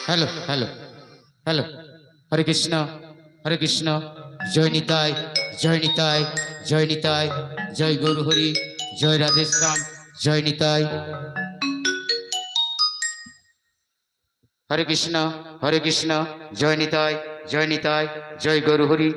Hello hello hello हरे कृष्ण जय निताय जय निताय जय निताय जय गौर हरि जय राधेश्याम जय निताय हरे कृष्ण जय निताय जय गौर हरि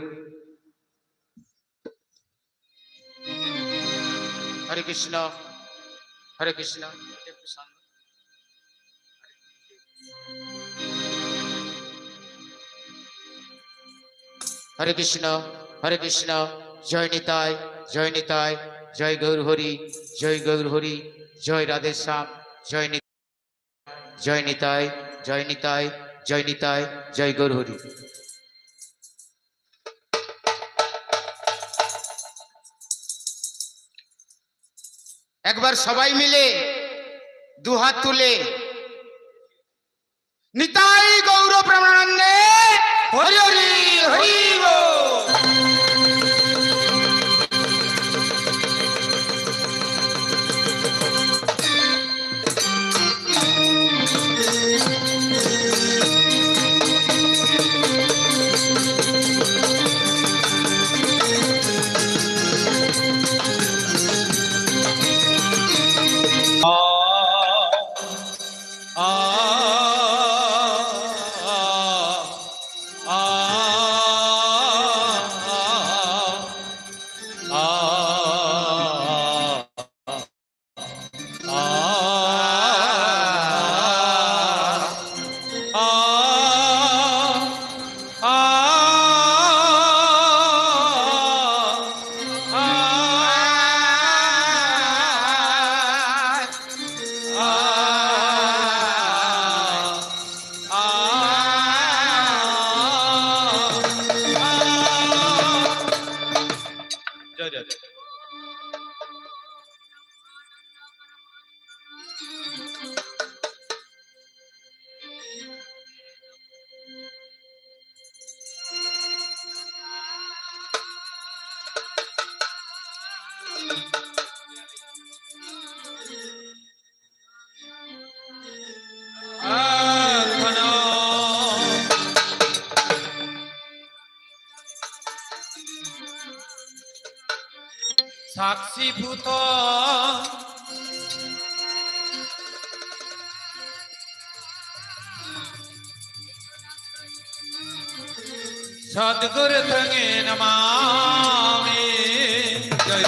हरे कृष्ण हरे कृष्ण जय निताय जय गौर हरि जय राधेश्याम जय निताय जय गौर हरि एक बार सबाई मिले दु हाथ तुले निताई गौर प्रमानंदे हरि हरि हरि बोल। साक्षीभूत सद्गुरु संगे नमामि। जय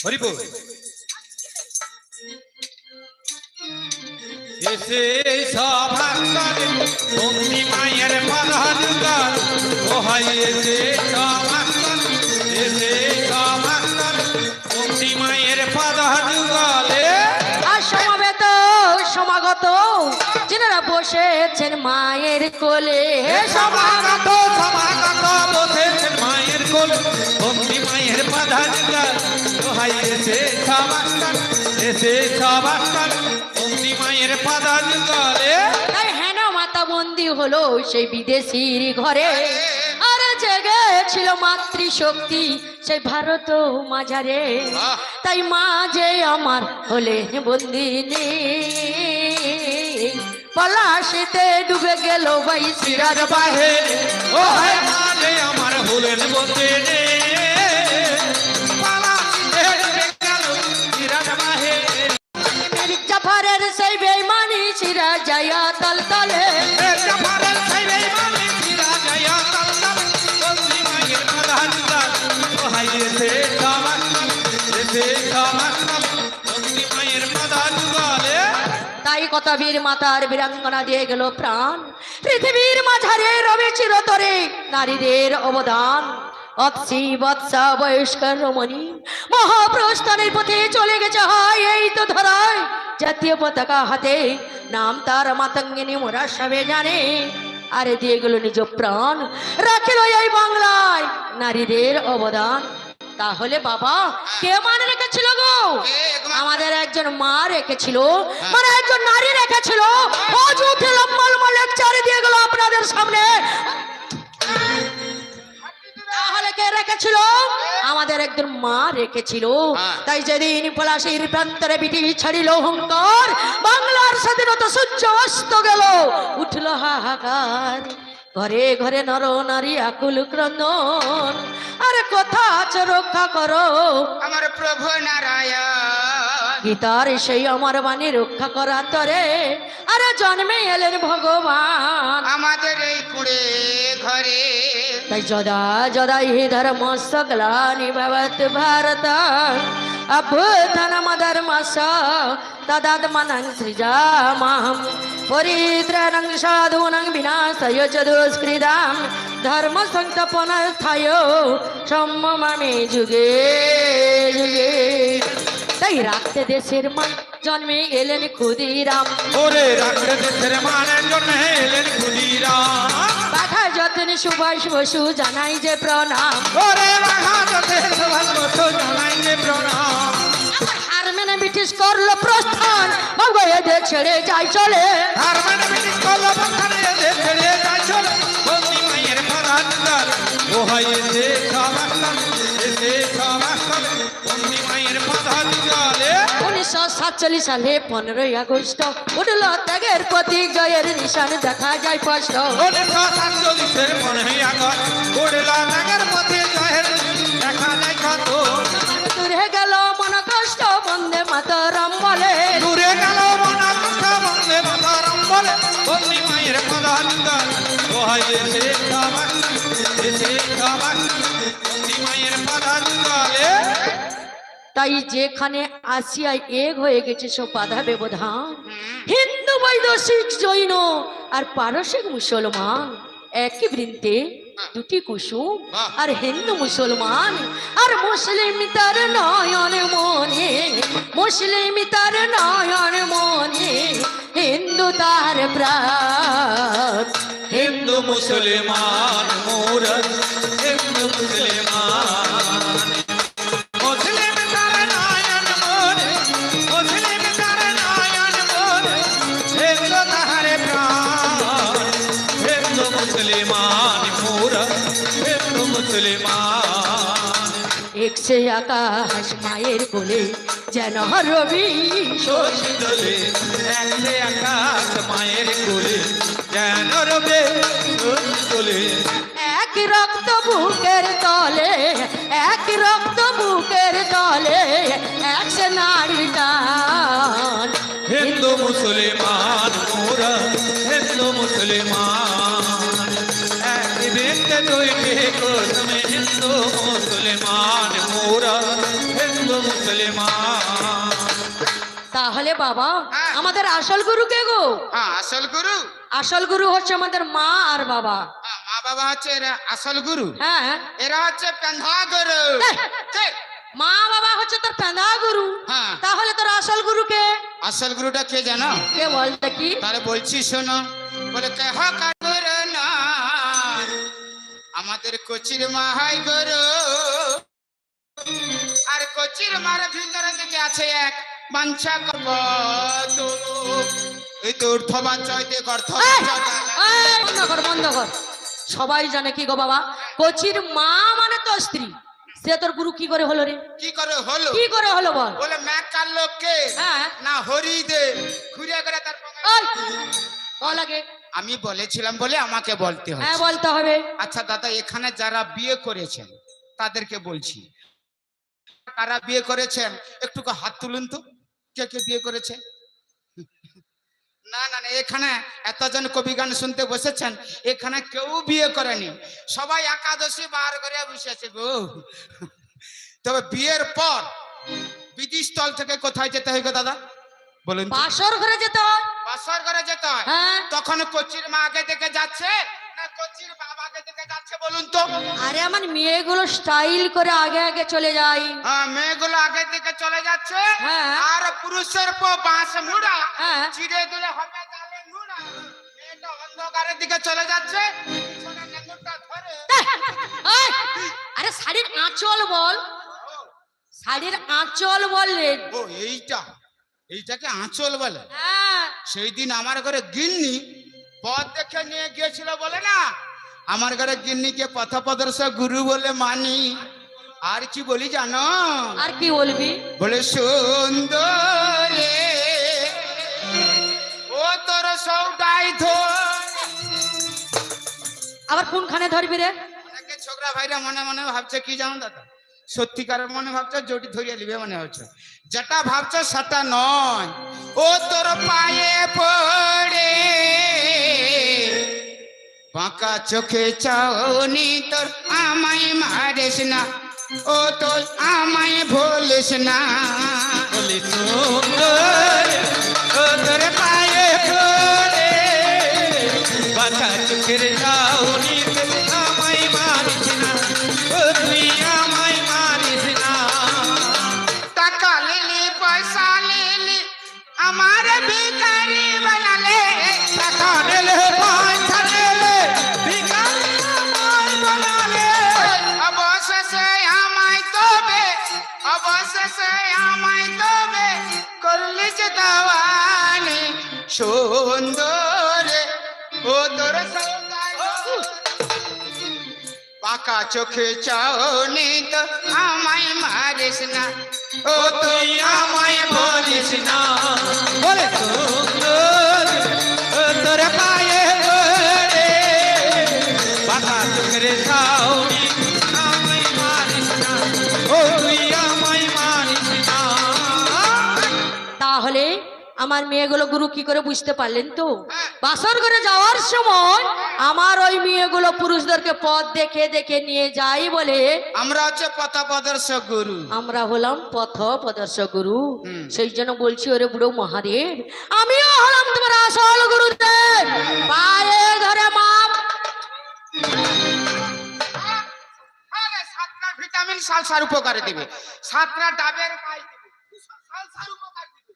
हरि बोल। এসে সভাস্করে অগ্নি মায়ের পাদানুগার ওহাই এসে সভাস্করে এসে সভাস্করে অগ্নি মায়ের পাদানুগারে সমবেত সমাগত যিনারা বসেছেন মায়ের কোলে সমাগত বসেছেন মায়ের কোলে অগ্নি মায়ের পাদানুগার ওহাই এসে সভাস্করে এসে সভাস্করে অগ্নি মায়ের পাদানুগারে তাই হেন মাতা বন্দী হলো সেই বিদেশির ঘরে আর জেগেছিল মাতৃশক্তি সেই ভারত মাঝারে তাই মা যে আমার হলেন বন্দিনী পলাশিতে ডুবে গেল ভাই সিরাজ বাহে ও হায় মা যে আমার হলেন বন্দিনী পলাশিতে ডুবে গেল সিরাজ বাহে জাফরের সেই বেঈমানি সিরা যায়া তলতলে জাফরের সেই বেঈমানি সিরা যায়া তলতলে বন্দি মায়ের পাদানুগার ওহাই এসে সভাস্করে এসে সভাস্করে বন্দি মায়ের পাদানুগারে তাই কত বীর মাতার বীরাঙ্গনা দিয়ে গেল প্রাণ। পৃথিবীর মাঝারে রবে চিরতরে নারীদের অবদান। অৎসি বৎসা বয়স্কর রমণী মহাপ্রস্থানের পথে চলে গেছে হয় এই তো ধরায় জাতীয় পতাকা হাতে, নাম তার মাতঙ্গিনী মোরা সবে জানে। আরে দিয়ে গেল নিজ প্রাণ, রাখিল এই বাংলায় নারীদের অবদান। তাহলে বাবা কে মানে রেখেছিল গো? আমাদের একজন মা রেখেছিল, মানে একজন নারী রেখেছিল। ও যুদ্ধে লম্বা লম্বা লেকচার দিয়ে গেল আপনাদের সামনে। তাহলে কে রেখেছিল? আমাদের একজন মা রেখেছিল। তাই যেদিন পলাশির প্রান্তরে ব্রিটিশ ছাড়িল অহংকার, বাংলার স্বাধীনতা সূর্য অস্ত গেল, উঠল হাহাকার। ঘরে ঘরে নর নারী আকুল ক্রন্দন। আরে কথা আছে রক্ষা করো আমার প্রভু নারায়ণ। গীতার সেই আমার বাণী রক্ষা করা তরে। আরে জন্মে এলেন ভগবান আমাদের এই কুড়ে ঘরে। তাই যদা যদা হি ধর্মস্য গ্লানি ভবত ভারত অভ্যুত্থানমধর্মস্য তদাত্মনং সৃজাম্যহং পরিত্রাণং সাধূনাং বিনাশায় চ দুষ্কৃতাং ধর্ম সংস্থাপনার্থায় সম্মামি যুগে যুগে। তাই রাখতে দেশের মান জন্মে এলেন ক্ষুদিরাম। ওরে রাখতে দেশের মানের জন্য এলেন ক্ষুদিরাম। বাঘা যতন সুভাষ বসু জানাই যে প্রণাম। ওরে বাঘা যতন সুভাষ বসু জানাই যে প্রণাম। হার মেনে ব্রিটিশ করলো প্রস্থান, এদের ছেড়ে যাই চলে। হার মেনে ব্রিটিশ করলো প্রস্থান, এদের ছেড়ে যাই চলে। বন্দি মায়ের পরাত্তর ও হয় এসে সবাস্তান, এসে সবাস্তান। বন্দি মায়ের পরাত্তরে 1947 সালে 15ই আগস্ট উঠল ত্যাগের প্রতীক, জয়ের নিশান দেখা যায় স্পষ্ট। 1947 15ই আগস্ট উঠল ত্যাগের প্রতীক, জয়ের দেখা যায় কত। দূরে গেল মন কষ্ট বন্দে মাতরম বলে, দূরে গেল মন কষ্ট বন্দে মাতরম বলে। বন্দি মায়ের পরাত্তর ও হয় এসে সবাস্তান, এসে সবাস্তান। বন্দি মায়ের পরাত্তরে তাই যেখানে আসিয়ায় এক হয়ে গেছে সব বাধা ব্যবধান। হিন্দু বৈদেশিক জৈন আর পারসিক মুসলমান একই বৃন্তে দুটি কুসুম। আর হিন্দু মুসলমান আর মুসলিম তার নয়ন মনে, মুসলিম তার নয়ন মনে, হিন্দু তার প্রাণ। হিন্দু মুসলমান মোর হিন্দু মুসলমান। মুসলিম তার নয়ন মোরে, মুসলিম তার নয়ন মোরে, হিন্দু তাহার প্রাণ। হিন্দু মুসলমান মোর হিন্দু মুসলমান। একসে আকাশ মায়ের কোলে যেন রবি শশী দোলে, একসে আকাশ মায়ের কোলে যেন রবে শশী দোলে। এক রক্ত বুকের তলে, এক রক্ত বুকের তলে, একসে নারী টান। হিন্দু মুসলমান মোরা হিন্দু মুসলমান। এক বৃত্তে দুইটি কোসমে হিন্দু মুসলমান মোরা হিন্দু মুসলমান। তাহলে বাবা আমাদের আসল গুরু কে গো? আসল গুরু, আসল গুরু হচ্ছে আমাদের মা আর বাবা। মা বাবা হচ্ছে এরা আসল গুরু। হ্যাঁ, এরা হচ্ছে পেন্ধা গুরু। মা বাবা হচ্ছে তোর পেঁদা গুরু। হ্যাঁ। তাহলে তোর আসল গুরু কে? আসল গুরুটা কে জানো? কে বলতে কি? তাহলে বলছি শোনো। বলে কেহ কাকুর না আমাদের কোচির মাহাই গুরু। আর কোচির মার ভিতরে দিকে আছে এক বাঞ্ছা কপত। এই তো ঊর্ধ্ব বাঞ্ছা হইতে গর্থ বাঞ্ছা। বন্ধ কর, বন্ধ কর। সবাই জানে কি গো বাবা, কোচির মা মানে তো স্ত্রী। সে তোর গুরু কি করে হলো রে? কি করে হলো? কি করে হলো বল? বলে ম্যাক কার লোককে হ্যাঁ। না হরি দে ঘুরে করে তার ওই, বল আগে। আমি বলেছিলাম বলে আমাকে বলতে হ্যাঁ হয়। বলতে হবে। আচ্ছা দাদা, এখানে যারা বিয়ে করেছেন তাদেরকে বলছি, কারা বিয়ে করেছেন একটু হাত তুলুন তো। কে কে বিয়ে করেছে? না না না, এখানে এতজন কবি গান শুনতে বসেছেন, এখানে কেউ বিয়ে করেনি, সবাই একাদশী বার করে বসেছে গো। তবে বিয়ের পর বিধি স্থল থেকে কোথায় যেতে হয় গো দাদা? বলুন তো। বাসর ঘরে যেতে হয়। বাসর ঘরে যেতে হয়, হ্যাঁ। তখন কচির মা আগে থেকে যাচ্ছে না কচির বাবা আগে থেকে যাচ্ছে বলুন তো? আরে আমার মেয়েগুলো স্টাইল করে আগে আগে চলে যায়। হ্যাঁ, মেয়েগুলো আগে থেকে চলে যাচ্ছে, হ্যাঁ। আর পুরুষের পর বাঁশ মুড়া হ্যাঁ। চিড়ে দিলে হবে জালে নুড়া। মেয়েটা অন্ধকারের দিকে চলে যাচ্ছে, পিছনে নেগুরটা ধরে। এই, আরে শাড়ির আঁচল বল, শাড়ির আঁচল বললেন। ও এইটাকে আঁচল বলে? হ্যাঁ। সেই দিন আমার ঘরে গিন্নি পথ দেখে নিয়ে গিয়েছিল বলে না, আমার ঘরে গিন্নিকে পথপ্রদর্শক গুরু বলে মানি। আর কি বলি জানো? আর কি বলবি? বলে সুন্দরে ও তোর সৌদাই ধর। আবার কোনখানে ধরবি রে? অনেকে ছোকরা ভাইরা মনে মনে ভাবছে কি জানো দাদা, সত্যিকারের মনে ভাবছে জটি ধরিয়ে নিবে মনে হচ্ছে, যেটা ভাবছে সেটা নয়। ও তোর পায়ে পড়ে বাঁকা চোখে চাওনি তোর আমায় মারিস না, ও তোর আমায় ভুলিস না। বলে সুন্দর ও তোর পায়ে পড়ে বাঁকা চোখের চাউনি আমায় মারিস না, ও তুই আমায় মারিস না। টাকা লিলি পয়সা লিলি আমার ভিখারি বানালে, টাকা নিলে পয়সা নিলে ভিখারি আমায় বানালে। অবশেষে আমায় তবে, অবশেষে আমায় তবে করলি যে দেওয়ানি সুন্দরে ও তোর সৌদাই ধর। পাকা চোখে চাওনি তো আমায় মারিস না, ও তুই আমায় ভুলিস না। বলে সুন্দর ও তোর পায়ে পড়ে বাঁকা চোখের চাউনি আমায় মারিস না, ও তুই আমায় মারিস না। তাহলে আমার মেয়েগুলো গুরু কি করে বুঝতে পারলেন তো? বাসর ঘরে যাওয়ার সময় আমার ওই মেয়েগুলো পুরুষদেরকে পথ দেখে দেখে নিয়ে যাই বলে আমরা হচ্ছে পথপ্রদর্শক গুরু। আমরা হলাম পথ প্রদর্শক গুরু। সেই জন্য বলছি ওরে বুড়ো মহাদেব, আমিও হলাম তোমার আসল গুরুদেব। পায়ে ধরে মাপ। সাতটা ভিটামিন সালসার উপকারে দিবে, সাতটা ডাবের পাই দিবে, সালসার উপকার দিবে।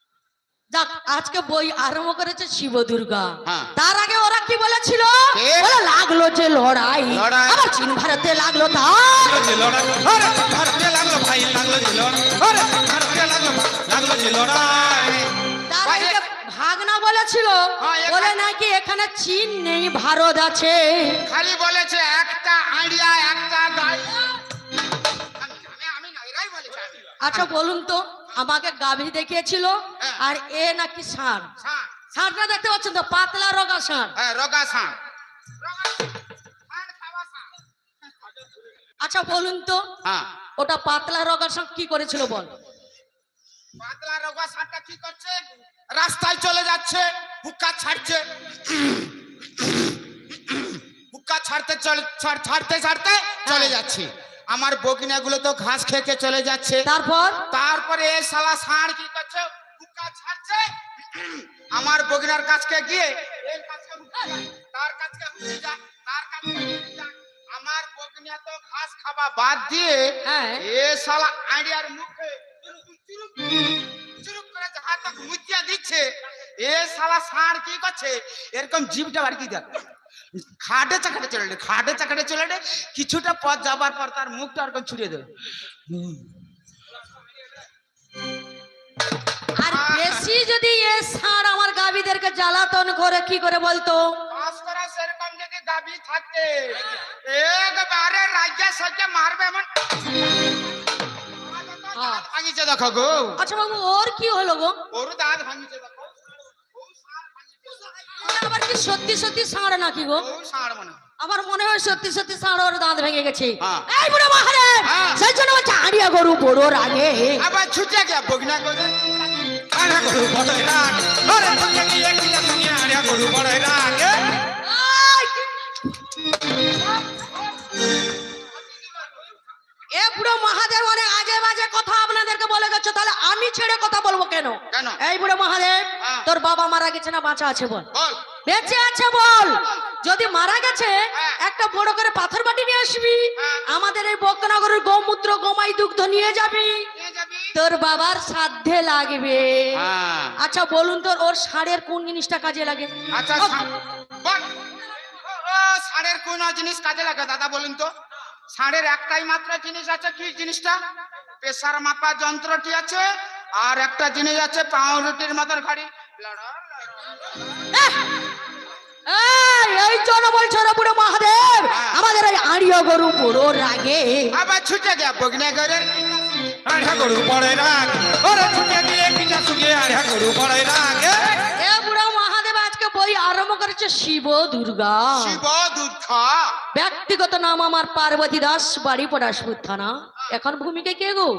যাক, আজকে বই আরম্ভ করেছে শিব দুর্গা। হ্যাঁ। তার আগে ওরা কি বলেছিল? কে? বলে লাগলো যে লড়াই, লড়াই। আবার চীন ভারতে লাগলো তার। লাগলো যে লড়াই, আরে ভারতে লাগলো ভাই, লাগলো যে লড়াই, আরে ভারতে লাগলো যে লড়াই। তার আগে যে ভাগনা বলেছিল, হ্যাঁ, বলে নাকি এখানে চীন নেই ভারত আছে। খালি বলেছে একটা আইডিয়া একটা গাড়ি। আমি না, এরাই বলেছে। আচ্ছা বলুন তো, আমাকে গাভী দেখিয়েছিল, হ্যাঁ। আর এ নাকি ষাঁড়। ষাঁড়। ষাঁড়টা দেখতে পাচ্ছেন তো, পাতলা রোগা ষাঁড়। হ্যাঁ, রগা ষাঁড়। আচ্ছা বলুন তো, হ্যাঁ, ওটা পাতলা রোগা ষাঁড় কি করেছিল বল? পাতলা রগা ষাঁড়টা কি করছে? রাস্তায় চলে যাচ্ছে, হুক্কা ছাড়ছে, হুক্কা ছাড়তে চলে যাচ্ছে। আমার বগিনাগুলো তো ঘাস খেয়ে চলে যাচ্ছে। তারপর তারপরে এই শালা ষাঁড় কি করছে? হুক্কা ছাড়ছে, আমার বগিনার কাছকে গিয়ে এর কাছকে হুক্কা যায়, তার কাছকে হুক্কা যায়, তার কাছকে হুক্কা যায়। আমার বগিনা তো ঘাস খাওয়া বাদ দিয়ে হ্যাঁ। এ শালা আইডিয়ার মুখে চুরুক চুরুক করে যাহা তক মুতিয়া দিচ্ছে। এ শালা ষাঁড় কি করছে? এরকম জিভটা আর কি দেখ, খাটে চাকাটে চলে রে, কিছুটা পথ যাবার পর তার মুখটা আর ছুড়িয়ে দেবে। আর বেশি যদি এ ষাঁড় আমার গাভীদেরকে জ্বালাতন করে কি করে বলতো? পাস করা সেরকম যদি গাভী থাকে একবারে রাজ্যে সাজ্যে মারবে এমন হ্যাঁ। ভাঙিছে দেখো গো। আচ্ছা বাবু, ওর কি হলো গো? ওর দাঁত ভাঙিছে দেখো। ওটা আবার কি সত্যি সত্যি ষাঁড় নাকি গো? ও ষাঁড় মানে আমার মনে হয় সত্যি সত্যি ষাঁড় ওর দাঁত ভেঙে গেছে। হ্যাঁ। এই বুড়ো মহাদেব, হ্যাঁ। সেই জন্য বলছে আড়িয়া গরু বড়োর আগে। আবার ছুটে গিয়া বগনা করে আরে গরু বড়ই রাগ, আরে তোকে নিয়ে কি তুমি আরে গরু বড়ই রাগ। আই! এ বুড়ো মহাদেব অনেক আজে বাজে কথা আপনাদেরকে বলে গেছে, তাহলে আমি ছেড়ে কথা বলবো কেন? কেন? এই বুড়ো মহাদেব, হ্যাঁ। তোর বাবা মারা গেছে না বাঁচা আছে বল? বল। বেঁচে আছে বল। যদি মারা গেছে হ্যাঁ। একটা বড় করে পাথর বাটি নিয়ে আসবি, হ্যাঁ। আমাদের এই বকনগরের গোমূত্র গোমাই দুগ্ধ নিয়ে যাবি, নিয়ে যাবি। তোর বাবার শ্রাদ্ধে লাগবে। হ্যাঁ। আচ্ছা বলুন তো ওর ষাঁড়ের কোন জিনিসটা কাজে লাগে? আচ্ছা ও, বল। ও ষাঁড়ের কোন জিনিস কাজে লাগে দাদা বলুন তো? ষাঁড়ের একটাই মাত্র জিনিস আছে, কি জিনিসটা? প্রেসার মাপা যন্ত্রটি আছে, আর একটা জিনিস আছে পাউরুটির মতন ঘাড়ি। এই জন্য বলছো রে বুড়ো মহাদেব, হ্যাঁ। আমাদের এই আড়িয়া গরু বুড়ো রাগে আবার ছুটে যা বগনে করে। আড়া গরু পড়ে রাগ, ওরে ছুটে গিয়ে কিনা সুগে আড়া গরু পড়ে রাগ। এ বুড়ো মহাদেব আজকে বই আরম্ভ করেছে শিব দুর্গা। শিব দুর্গা। ব্যক্তিগত নাম আমার পার্বতী দাস, বাড়ি পটাশপুর থানা। এখন ভূমিকা কে গো?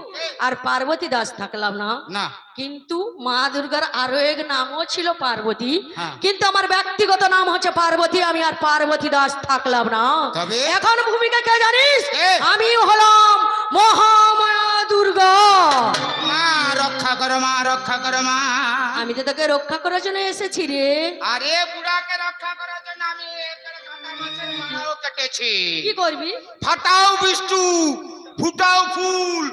আর পার্বতী দাস থাকলাম না, না। কিন্তু মা দুর্গার আরো এক নামও ছিল পার্বতী, হ্যাঁ। কিন্তু আমার ব্যক্তিগত নাম হচ্ছে পার্বতী, আমি আর পার্বতী দাস থাকলাম না। তবে? এখন ভূমিকা কে জানিস? কে? আমি হলাম মহামায়া দুর্গা। মা রক্ষা করো, মা রক্ষা করো মা। আমি তো তোকে রক্ষা করার জন্য এসেছি রে। আরে বুড়াকে রক্ষা করার জন্য আমি একের কাটা মাছের মাথাও কেটেছি। কি করবি? ফাটাও বিষ্টু, ফুটাও ফুল,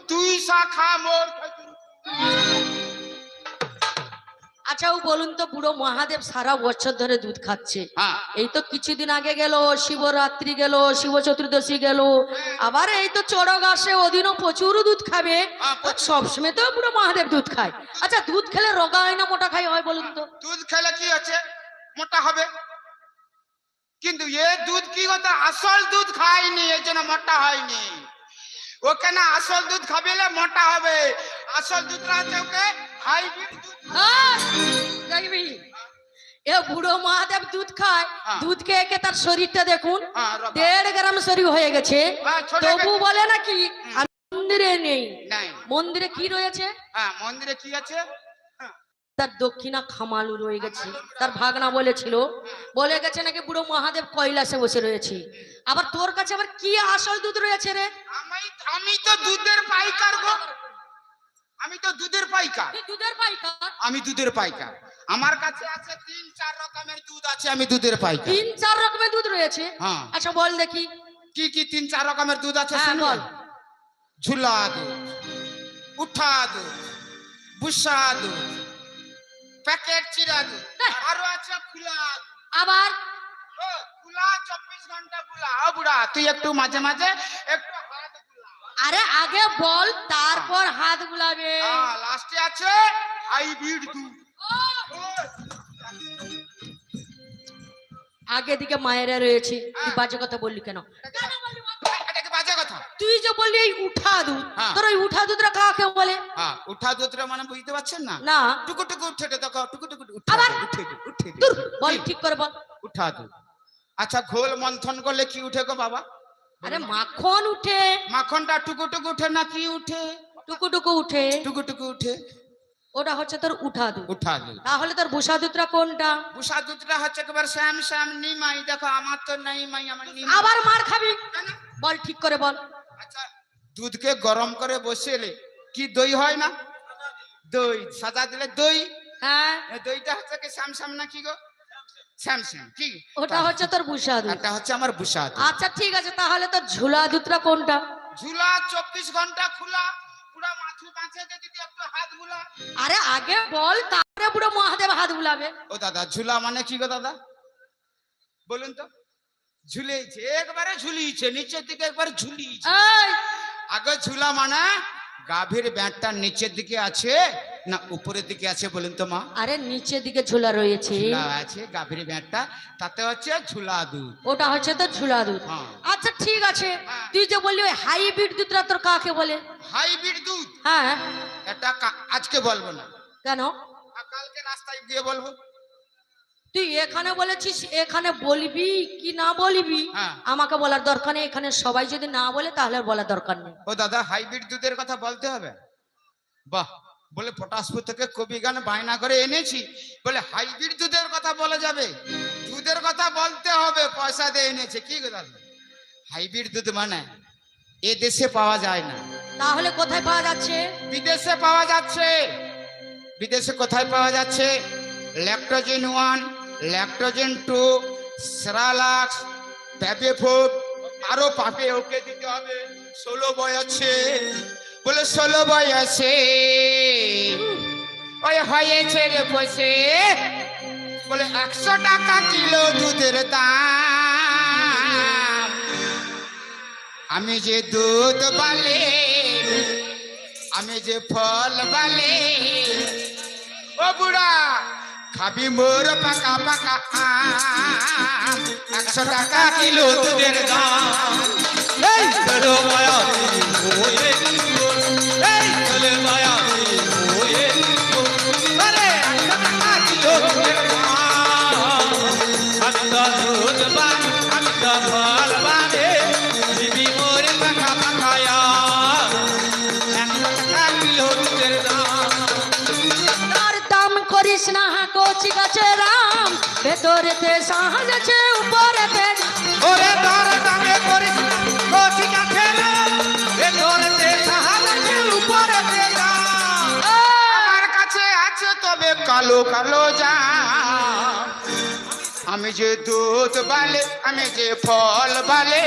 তুই শাখা মোর। আচ্ছা ও বলুন তো, বুড়ো মহাদেব সারা বছর ধরে দুধ খাচ্ছে, হ্যাঁ। এই তো কিছুদিন আগে গেল শিবরাত্রি, গেল শিব চতুর্দশী গেল, আবার এই তো চড়ক আসে, ওদিনও প্রচুর দুধ খাবে। হ্যাঁ, আর সবসময় তো বুড়ো মহাদেব দুধ খায়। আচ্ছা দুধ খেলে রোগা হয় না মোটা খাই হয় বলুন তো? দুধ খেলে কি হচ্ছে? মোটা হবে। কিন্তু এ দুধ কি হতো? আসল দুধ খায়নি, এই জন্য মোটা হয়নি। ওকে না আসল দুধ খাবিলে মোটা হবে। আসল দুধটা হচ্ছে ওকে হাইব্রিড দুধ। আহ! দেখবি এ বুড়ো মহাদেব দুধ খায়, হ্যাঁ। দুধ খেয়ে খেয়ে তার শরীরটা দেখুন, হ্যাঁ, রোগা। 1.5 গ্রাম শরীর হয়ে গেছে। হ্যাঁ, ছোট তবু গে- বলে নাকি আমি মন্দিরে নেই। নাই। মন্দিরে কি রয়েছে? হ্যাঁ, মন্দিরে কি আছে? তার দক্ষিণা খামালু রয়ে গেছে। তার ভাগনা বলেছিল, বলে গেছে নাকি বুড়ো মহাদেব কৈলাসে বসে রয়েছে। আবার তোর কাছে আবার কি আসল দুধ রয়েছে রে? আমি তো দুধের পাইকার গো। আমি তো দুধের পাইকার। তুই দুধের পাইকার? আমি দুধের পাইকার। আমার কাছে আছে 3-4 রকমের দুধ আছে, আমি দুধের পাইকার। 3-4 রকমের দুধ রয়েছে? হ্যাঁ। আচ্ছা বল দেখি। কি কি 3-4 রকমের দুধ আছে হ্যাঁ, শুনবেন? বল। ঝুলা দুধ, উঠা দুধ, বুসা দুধ, প্যাকেট চিরা দুধ, দেখ। আরো আছে খোলা দুধ। আবার ও, খোলা 24 ঘন্টা খোলা। ও বুড়া তুই একটু মাঝে মাঝে একটু হাত বুলা। আরে আগে বল, তারপর হাত বুলাবে। লাস্টে আছে হাইব্রিড দুধ। আগে দিকে মায়েরা রয়েছে, তুই বাজে কথা বললি কেন? এটা কি বাজে কথা? তুই যে বললি এই উঠা দুধ, হ্যাঁ। তোর ওই উঠা দুধটা কাকে বলে? হ্যাঁ, উঠা দুধটা মানে বুঝতে পারছেন না? না। টুকু টুকু উঠে দেখো, টুকু টুকু উঠে আবার? উঠে উঠে দূর, বল ঠিক করে বল। উঠা দুধ। আচ্ছা ঘোল মন্থন করলে কি উঠে গো বাবা? আরে মাখন উঠে, মাখনটা টুকু টুকু উঠে না কি উঠে? টুকু টুকু উঠে, টুকু টুকু উঠে। ওটা হচ্ছে তোর উঠা দুধ। উঠা দুধ। তাহলে তোর বুসা দুধটা কোনটা? বুসা দুধটা হচ্ছে একবার শ্যাম শ্যাম নিমাই। দেখো আমার তো নাই মাই, আমার নিমাই। আবার মার খাবি, বল ঠিক করে বল। আচ্ছা দুধকে গরম করে বসিয়ে কি দই হয় না? দই সাজা দিলে দই। হ্যাঁ, এই দইটা হচ্ছে কি শ্যাম শ্যাম না কি গো? শ্যাম শ্যাম কি? ওটা হচ্ছে তোর বুসা দুধ। এটা হচ্ছে আমার বুসা দুধ। আচ্ছা ঠিক আছে, তাহলে তোর ঝুলা দুধটা কোনটা? ঝুলা 24 ঘন্টা খোলা। পুরা মাথু কাছে যদি একটু হাত বুলা। আরে আগে বল, তারপরে বুড়ো মহাদেব হাত বুলাবে। ও দাদা ঝুলা মানে কি গো দাদা বলুন তো? ঝুলিয়েছে, একবারে ঝুলিয়েছে, নিচের দিকে একবার ঝুলিয়েছে। এই আগে ঝুলা মানে গাভীর ব্যাটটা নিচের দিকে আছে না উপরের দিকে আছে বলুন তো মা? আরে নিচের দিকে ঝুলা রয়েছে, ঝুলা আছে গাভীর ব্যাটটা, তাতে হচ্ছে ঝুলা দুধ। ওটা হচ্ছে তোর ঝুলা দুধ। হ্যাঁ। আচ্ছা ঠিক আছে, হ্যাঁ। তুই যে বললি ওই হাইব্রিড দুধটা তোর কাকে বলে? হাইব্রিড দুধ হ্যাঁ, এটা আজকে বলবো না, কেন? কালকে রাস্তায় গিয়ে বলবো। তুই এখানে বলেছিস, এখানে বলবি কি না বলবি হ্যাঁ। আমাকে বলার দরকার নেই। এখানে সবাই যদি না বলে তাহলে আর বলার দরকার নেই। ও দাদা হাইব্রিড দুধের কথা বলতে হবে? বাহ, বলে পটাশপুর থেকে কবি গান বায়না করে এনেছি, বলে হাইব্রিড দুধের কথা বলা যাবে? দুধের কথা বলতে হবে, পয়সা দিয়ে এনেছে কি গো দাদা? হাইব্রিড দুধ মানে এ দেশে পাওয়া যায় না, তাহলে কোথায় পাওয়া যাচ্ছে? বিদেশে পাওয়া যাচ্ছে। বিদেশে কোথায় পাওয়া যাচ্ছে? ল্যাক্টোজেন 1, ল্যাক্টোজেন 2, সেরালাক্স, প্যাপেফুড, আরো পাপে ওকে দিতে হবে। 16 বয়সে, বলে 16 বয়সে ওই হয়েছে রে বসে, বলে 100 টাকা কিলো দুধের দাম। আমি যে দুধ বালে, আমি যে ফল বালে, ও বুড়া খাবি মোর পাকা পাকা আম। 100 টাকা কিলো দুধের দাম। এই চলো মায়াবী হয়ে এই চলে মায়াবী হয়ে আরে 100 টাকা কিলো দুধের দাম। আমি তো দুধ বান, আমি তো ফল বানে, দিবি মোর পাকা পাকায়া 100 টাকা কিলো দুধের দাম। তার দাম করিস না কচি গাছে রাম, ভেতরেতে সাহায্যে উপরেতে। ওরে তোর দামে করিস না কচি গাছের ভেতরেতে সাহায্যে উপরেতে দাম। আমার কাছে আছে তবে কালো কালো জাম। আমি যে দুধ বালে, আমি যে ফল বালে,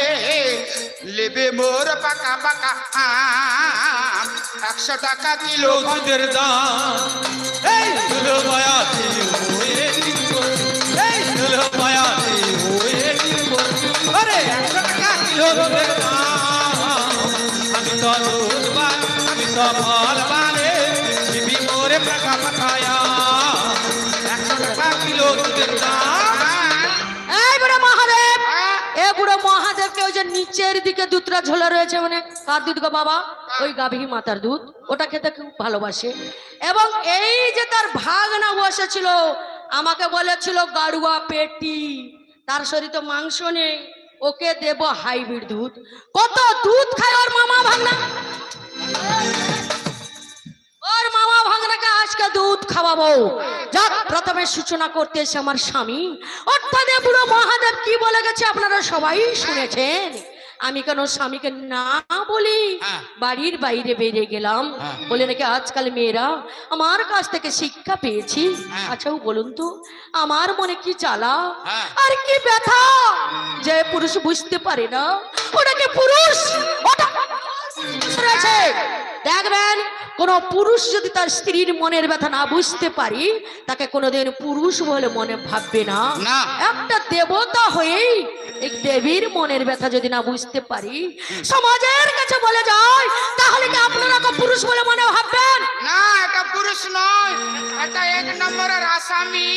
লেবে মোর পাকা পাকা আম। 100 টাকা কিলো দুধের দাম। এই চলো মায়াবী হয়ে এই চলো মায়াবী হয়ে আরে 100 টাকা কিলো দুধের দাম। আমি তো দুধ বান, আমি তো ফল বানে, দিবি মোরে পাকা পাকায়া 100 টাকা কিলো দুধের দাম। এই বুড়ো মহাদেব, এ বুড়ো মহাদেবকে ওই যে নিচের দিকে দুধটা ঝোলা রয়েছে, মানে কার দুধ গো বাবা? ওই গাভী মাতার দুধ, ওটা খেতে খুব ভালোবাসে। এবং এই যে তার ভাগনা বসেছিল, আমাকে বলেছিল গাড়ুয়া পেটি, তার শরীরে তো মাংস নেই, ওকে দেব হাইব্রিড দুধ। কত দুধ খায় ওর মামা ভাগনা, ওর মামা ভাগনাকে আজকে দুধ খাওয়াবো। যাক, প্রথমে সূচনা করতে এসে আমার স্বামী অর্থাৎ এ বুড়ো মহাদেব কি বলে গেছে আপনারা সবাই শুনেছেন। আমি কেন স্বামীকে না বলি, হ্যাঁ। বাড়ির বাইরে বেরিয়ে গেলাম, হ্যাঁ। বলে নাকি আজকাল মেয়েরা আমার কাছ থেকে শিক্ষা পেয়েছি। হ্যাঁ। আচ্ছা ও বলুন তো, আমার মনে কি জ্বালা হ্যাঁ। আর কি ব্যথা যে পুরুষ বুঝতে পারে না ওটাকে পুরুষ, ওটা রয়েছে। দেখবেন কোন পুরুষ যদি তার স্ত্রীর মনের ব্যথা না বুঝতে পারি, তাকে কোনোদিন পুরুষ বলে মনে ভাববে না। না। একটা দেবতা হয়েই এই দেবীর মনের ব্যথা যদি না বুঝতে পারি, সমাজের কাছে বলে যায়, তাহলে কি আপনারা তো পুরুষ বলে মনে ভাববেন? না, এটা পুরুষ নয়, এটা 1 নম্বরের আসামি।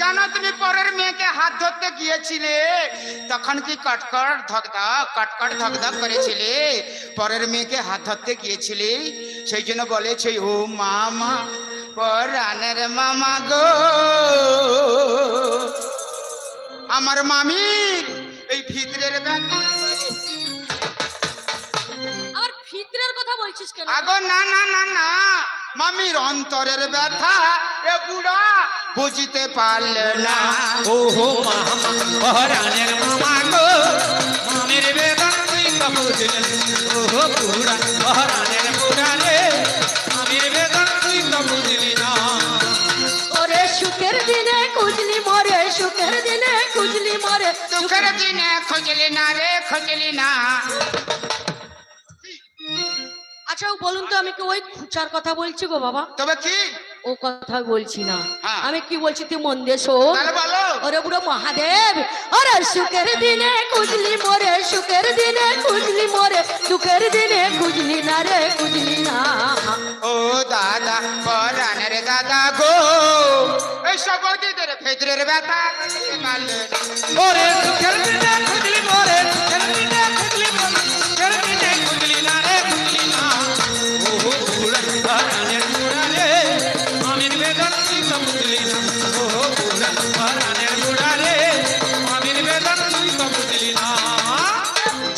কেন তুমি পরের মেয়েকে হাত ধরতে গিয়েছিলে, তখন কি কটকট ধকধক করেছিলে? পরের মেয়েকে হাত ধরতে গিয়েছিলে, সেই জন্য বলেছে ও মামা, পরানের মামা গো। আমার মামির এই ভিতরের ব্যাপার। আর ফিতরের কথা বলছিস কেন? আগো না না না না, মামির অন্তরের ব্যথা এ বুড়া বুঝতে পারলে না। ওহো মামা পরানের মামা গো, মামের বেদন তুই তো বুঝলি। ওহো পুরা পরানের পুরা রে, মামের বেদন তুই তো বুঝলি না। ওরে সুখের দিনে খুঁজলি মরে, সুখের দিনে খুঁজলি মরে। সুখের দিনে খুঁজলি না রে, খুঁজলি না। আচ্ছা ও বলুন তো, আমি কি ওই খুচার কথা বলছি গো বাবা? তবে কি? ও কথা বলছি না, হ্যাঁ। আমি কি বলছি তুই মন দিয়ে শোন। তাহলে বলো। ওরে বুড়ো মহাদেব, ওরে সুখের দিনে খুঁজলি মরে, সুখের দিনে খুঁজলি মরে, সুখের দিনে খুঁজলি না রে, খুঁজলি না। ও দাদা, পরানের দাদা গো, এই সব ওদের ভেতরের ব্যথা বুঝতে পারলে না। ওরে সুখের দিনে খুঁজলি মরে, সুখের দিনে খুঁজলি মরে, সুখের দিনে খুঁজলি না রে, খুঁজলি না। ওহো পুরা পরানের পুরা রে, মামের বেদন তুই তো বুঝলি না। ওহো পুরা পরানের পুরা রে, মামের বেদন তুই তো বুঝলি না।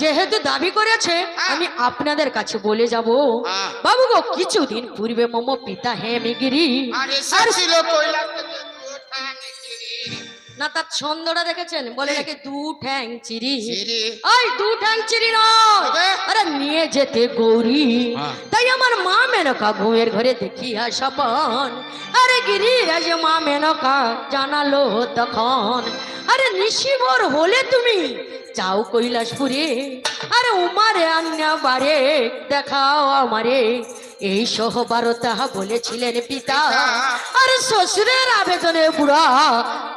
যেহেতু দাবি করেছে, আমি আপনাদের কাছে বলে যাব। হ্যাঁ। বাবু গো, কিছুদিন পূর্বে মম পিতা হেমগিরি আর এসে ছিল কৈলাস থেকে ওঠা নিগিরি। না তার ছন্দটা দেখেছেন? বলে নাকি দু ঠ্যাং চিরি। চিরি। ওই দু ঠ্যাং চিরি নয়, তবে? আরে নিয়ে যেতে গৌরী। হ্যাঁ। তাই আমার মা মেনকা ঘুমের ঘরে দেখিয়া স্বপন, আরে গিরিরাজ মা মেনকা জানালো তখন, আরে নিশিভোর হলে তুমি যাও কৈলাসপুরে, আরে উমারে আন্যা বারে দেখাও আমারে, এই সহবারতা বলেছিলেন পিতা, আর শ্বশুরের আবেদনে বুড়া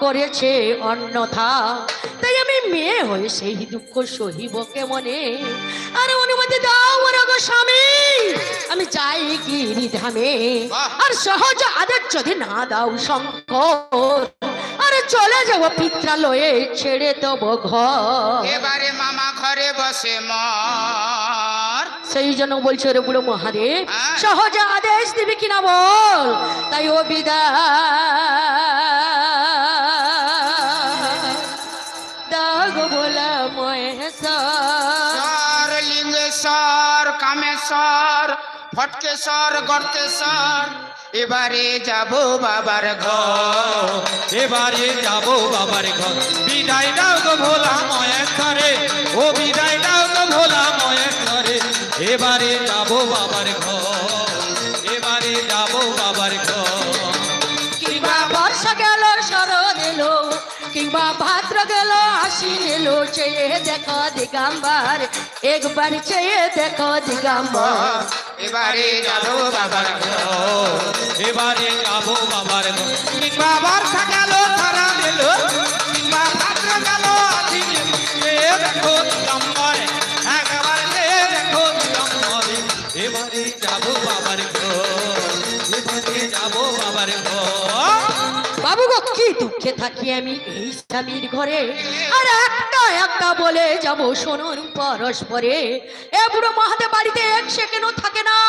করেছে অন্যথা। তাই আমি মেয়ে হয়ে সেই দুঃখ সহিব কেমনে, আর অনুমতি দাও ওরে গো স্বামী, আমি যাই গিরিধামে, আর সহজ আদেশ যদি না দাও শঙ্কর, আরে চলে যাবো পিত্রালয়ে ছেড়ে দেবো ঘর। এবারে মামা ঘরে বসে মর। সেই জন্য বলছে রে বুড়ো মহাদেব, হ্যাঁ। সহজ আদেশ দিবি কিনা বল। তাই ও বিদায় দাগ বলা মহেশ্বর। সর লিঙ্গেশ্বর, কামেশ্বর, ফটকেশ্বর, গর্তেশ্বর, এবারে যাব বাবার ঘর। এবারে যাব বাবার ঘর। বিদায় দাও গো ভোলা মহেশ্বরে, ও বিদায় দাও গো ভোলা মহেশ্বরে, এবারে যাব বাবার ঘর, এবারে যাব বাবার ঘর। কিংবা বর্ষা গেল শরৎ এলো, কিংবা ভাদ্র গেল আশ্বিন এলো, চেয়ে দেখো দিগম্বর, একবার চেয়ে দেখো দিগম্বর। এবারে যাব বাবার ঘর। এবারে যাব বাবার ঘর। কিংবা বর্ষা গেল খরা এলো, কিংবা ভাদ্র গেল আশ্বিন এলো, চেয়ে দেখো দিগম্বরে, একবার চেয়ে দেখো দিগম্বরে, এবারে যাব বাবার ঘর, এবারে যাব বাবার ঘর। বাবু গো কি দুঃখে থাকি আমি এই স্বামীর ঘরে, আর একটা একটা বলে যাব শুনুন পরস্পরে, এ বুড়ো মহাদেব বাড়িতে এক সেকেন্ড থাকে না।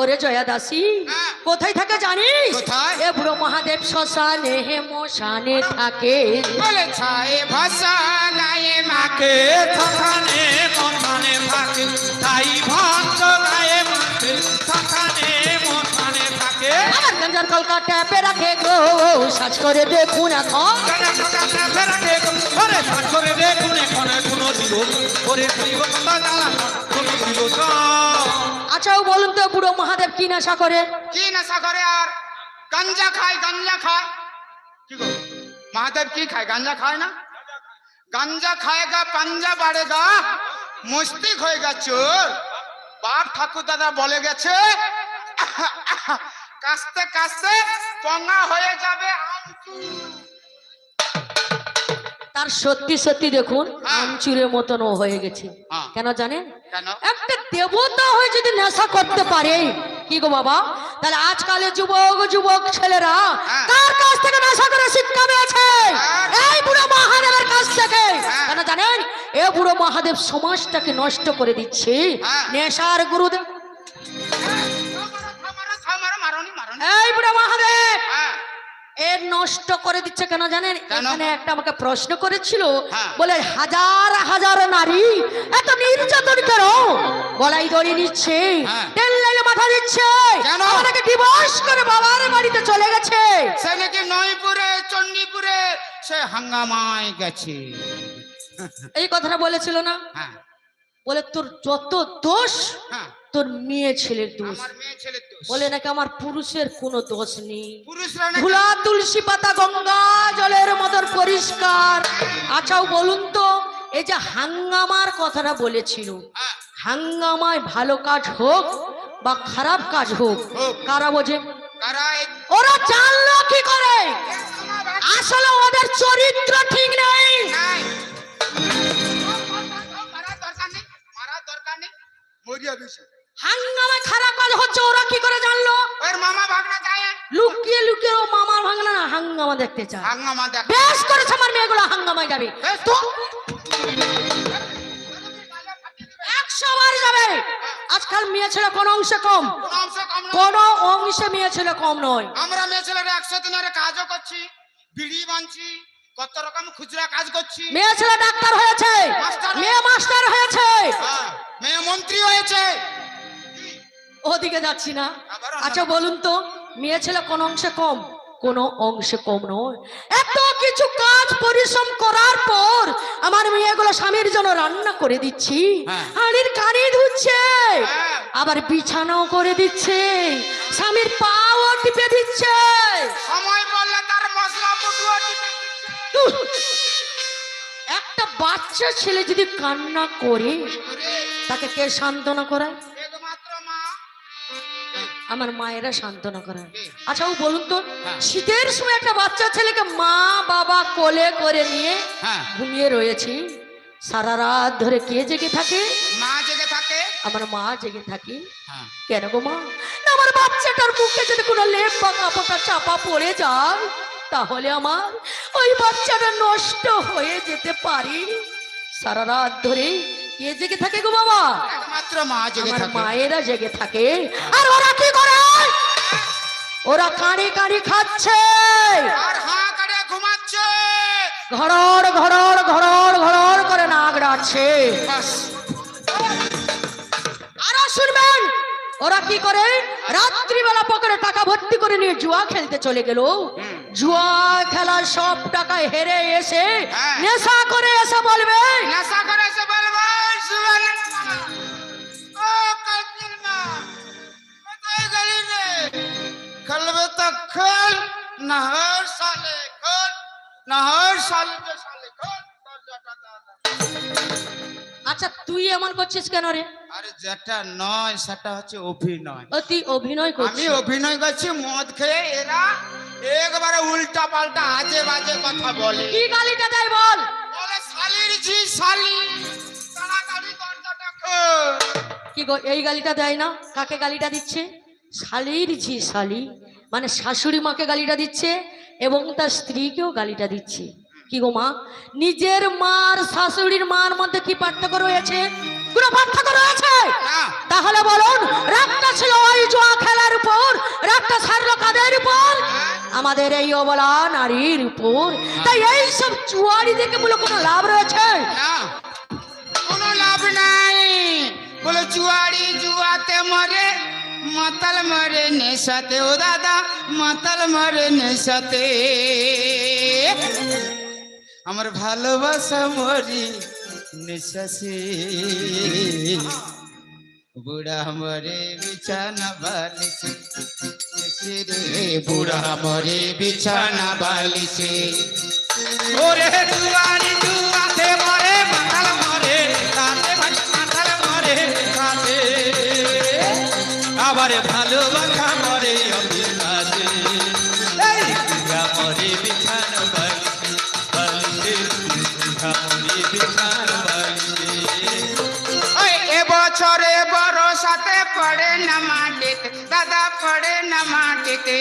ওরে জয়া দাসী কোথায় থাকে জানিস? কোথায়? এ বুড়ো মহাদেব শ্মশানে মশানে থাকে। বলে ছায়ে ভাষা গায়ে মাকে, কে থাকানে মথানে থাকে, তাই ভক্ত গায়ে মাকে, থাকানে মথানে থাকে। আমার গঞ্জার কলকা ট্যাপে রাখে গো, সাজ করে দেখুন এখন। গানা গানা ফেলে রাখে গো, ওরে সাজ করে দেখুন এখানে কোনো দিল, ওরে দিল কথা জ্বালা, কোনো দিল না। আচ্ছা ও বলুন তো বুড়ো মহাদেব কি নেশা করে? কি নেশা করে? আর গাঞ্জা খায়, গাঞ্জা খায়। কি গো মহাদেব কি খায়? গাঞ্জা খায় না? গাঞ্জা খাएगा পাঞ্জা বাড়েগা, মস্তিক হয়েগা চোর। বাপ ঠাকুর দাদা বলে গেছে কাস্তে কাস্তে পঙ্গা হয়ে যাবে আমচুর। তার সত্যি সত্যি দেখুন হ্যাঁ। আমচুরের মতন ও হয়ে গেছে। হ্যাঁ। কেন জানেন? কেন? একটা দেবতা হয়ে যদি নেশা করতে পারে, কি গো বাবা, তাহলে আজকালের যুবক ছেলেরা হ্যাঁ। কার কাছ থেকে নেশা করে শিক্ষা পেয়েছে? হ্যাঁ। এই বুড়ো মহাদেবের কাছ থেকে। হ্যাঁ। কেন জানেন? এ বুড়ো মহাদেব সমাজটাকে নষ্ট করে দিচ্ছে। হ্যাঁ। নেশার গুরুদেব মারনি মারনি। এই বুড়ো মহাদেব হ্যাঁ। এর নষ্ট করে দিচ্ছে। কেন জানেন? কেন? এখানে একটা আমাকে প্রশ্ন করেছিল, হ্যাঁ। বলে হাজার হাজার নারী এত নির্যাতন কেন? গলায় দড়ি নিচ্ছে, হ্যাঁ। তেল লাইলে মাথা দিচ্ছে, কেন? আমাকে ডিভোর্স করে বাবার বাড়িতে চলে গেছে। সে নাকি নয়পুরে চণ্ডীপুরে সে হাঙ্গামায় গেছে। এই কথাটা বলেছিল না? হ্যাঁ বলে তোর যত দোষ হ্যাঁ, তোর মেয়ে ছেলের দোষ। আমার মেয়ে ছেলের দোষ। বলে নাকি আমার পুরুষের কোনো দোষ নেই। পুরুষরা নাকি ধুলা তুলসী পাতা গঙ্গা জলের মতন পরিষ্কার। আচ্ছাও বলুন তো, এই যে হাঙ্গামার কথাটা বলেছিল, হ্যাঁ, হাঙ্গামায় ভালো কাজ হোক বা খারাপ কাজ হোক, হোক। কারা বোঝে? কারা এই ওরা জানলো কি করে? আসলে ওদের চরিত্র ঠিক নেই। নাই। মারার দরকার নেই, মারার দরকার নেই, মরিয়া বিষয়। হাঙ্গামায় খারাপ কাজ হচ্ছে, ওরা কি করে জানলো? ওর মামা ভাগনা যায় লুকিয়ে লুকিয়ে ও মামার ভাঙনা না হাঙ্গামা দেখতে চায়। হাঙ্গামা দেখ। বেশ করেছে, আমার মেয়েগুলো হাঙ্গামায় যাবে বেশ। তো 100 বার যাবে। আজকাল মেয়ে ছেলে কোন অংশে কম, কোন অংশ কম নয়। কোন অংশে মেয়ে ছেলে কম নয়। আমরা মেয়ে ছেলেরা 100 দিনের কাজও করছি, বিড়ি বানছি, কত রকম খুচরা কাজ করছি। মেয়ে ছেলে ডাক্তার হয়েছে, মাস্টার মেয়ে মাস্টার হয়েছে। হ্যাঁ, মেয়ে মন্ত্রী হয়েছে। ওদিকে যাচ্ছি না। আবার আচ্ছা বলুন তো, মেয়ে ছেলে কোন অংশে কম? কোনো অংশে কম নয়। এত কিছু কাজ পরিশ্রম করার পর আমার মেয়েগুলো স্বামীর জন্য রান্না করে দিচ্ছি, হ্যাঁ। হাঁড়ির কানি ধুচ্ছে, হ্যাঁ। আবার বিছানাও করে দিচ্ছে, স্বামীর পাও টিপে দিচ্ছে। সময় বললে তার মশলা পুটুও টিপে দিচ্ছে। উহ! একটা বাচ্চা ছেলে যদি কান্না করে তাকে কে সান্ত্বনা করায়? একমাত্র মা। আমার মায়েরা সান্ত্বনা করায়। আচ্ছা ও বলুন তো, হ্যাঁ। শীতের সময় একটা বাচ্চা ছেলেকে মা বাবা কোলে করে নিয়ে হ্যাঁ। ঘুমিয়ে রয়েছে, সারা রাত ধরে কে জেগে থাকে? মা জেগে থাকে। আমার মা জেগে থাকে। হ্যাঁ। কেন গো মা? না, আমার বাচ্চাটার মুখে যদি কোনো লেপ বা কাপড়টা চাপা পড়ে যায় তাহলে আমার ওই বাচ্চাটা নষ্ট হয়ে যেতে পারে। সারা রাত ধরে কে জেগে থাকে গো বাবা? একমাত্র মা জেগে আমার থাকে। মায়েরা জেগে থাকে। আর ওরা কি করে? ওরা কাঁড়ি কাঁড়ি খাচ্ছে, আর হাঁ করে ঘুমাচ্ছে। ঘড়র ঘড়র ঘড়র ঘড়র করে নাক ডাকছে। বাস। আরো শুনবেন, ওরা কি করে? রাত্রিবেলা পকেটে টাকা ভর্তি করে নিয়ে জুয়া খেলতে চলে গেল। জুয়া খেলার সব টাকা হেরে এসে হ্যাঁ। নেশা করে এসে বলবে, নেশা করে এসে বলবে, ও কাকির মা, কোথায় গেলি রে? খেলবে তো খেল, না হর সালে খেল, না হর সালে যে সালে খেল, দরজাটা দাদা। আচ্ছা তুই এমন করছিস কেন রে? আরে যেটা নয় সেটা হচ্ছে অভিনয়। ও তুই অভিনয় আমি করছিস? অভিনয় করছি, মদ খেয়ে এরা একবারে উল্টা পাল্টা আজে বাজে কথা বলে। কি গালিটা দেয় বল? বলে শালির ঝি শালি, তাড়াতাড়ি দরজাটা খোল। কি গো এই গালিটা দেয় না? কাকে গালিটা দিচ্ছে? শালির ঝি শালি, মানে শাশুড়ি মাকে গালিটা দিচ্ছে এবং তার স্ত্রীকেও গালিটা দিচ্ছে। কি গো মা, নিজের মার শাশুড়ির মার মধ্যে কি পার্থক্য রয়েছে? কোনো পার্থক্য রয়েছে? না। তাহলে বলুন, রাগটা ছিল ওই জুয়া খেলার উপর, রাগটা ছাড়লো কাদের উপর? আমাদের এই অবলা নারীর উপর। তাই এই সব জুয়ারি দেখে বলে কোনো লাভ রয়েছে? না, কোনো লাভ নাই। বলে জুয়ারি জুয়াতে মরে, মাতাল মরে নেশাতে। ও দাদা, মাতাল মরে নেশাতে। আমার ভালোবাসা মরি নেশাসে, বুড়া মরে বিছানা বালিশে, রে বুড়া মরে বিছানা বালিশে। ওরে জুয়ারি জুয়াতে মরে, মাতাল মরে কাঁদে, ভাই মাতাল মরে কাঁদে। আবার ভালোবাসা মরে অভিলাষে, এই বুড়া মরে বিছানা বালিশে, বালিশে বুড়া মরে বিছানা বালিশে। ওই এবছরে বরসাতে পড়ে না মাটিতে, দাদা পড়ে না মাটিতে।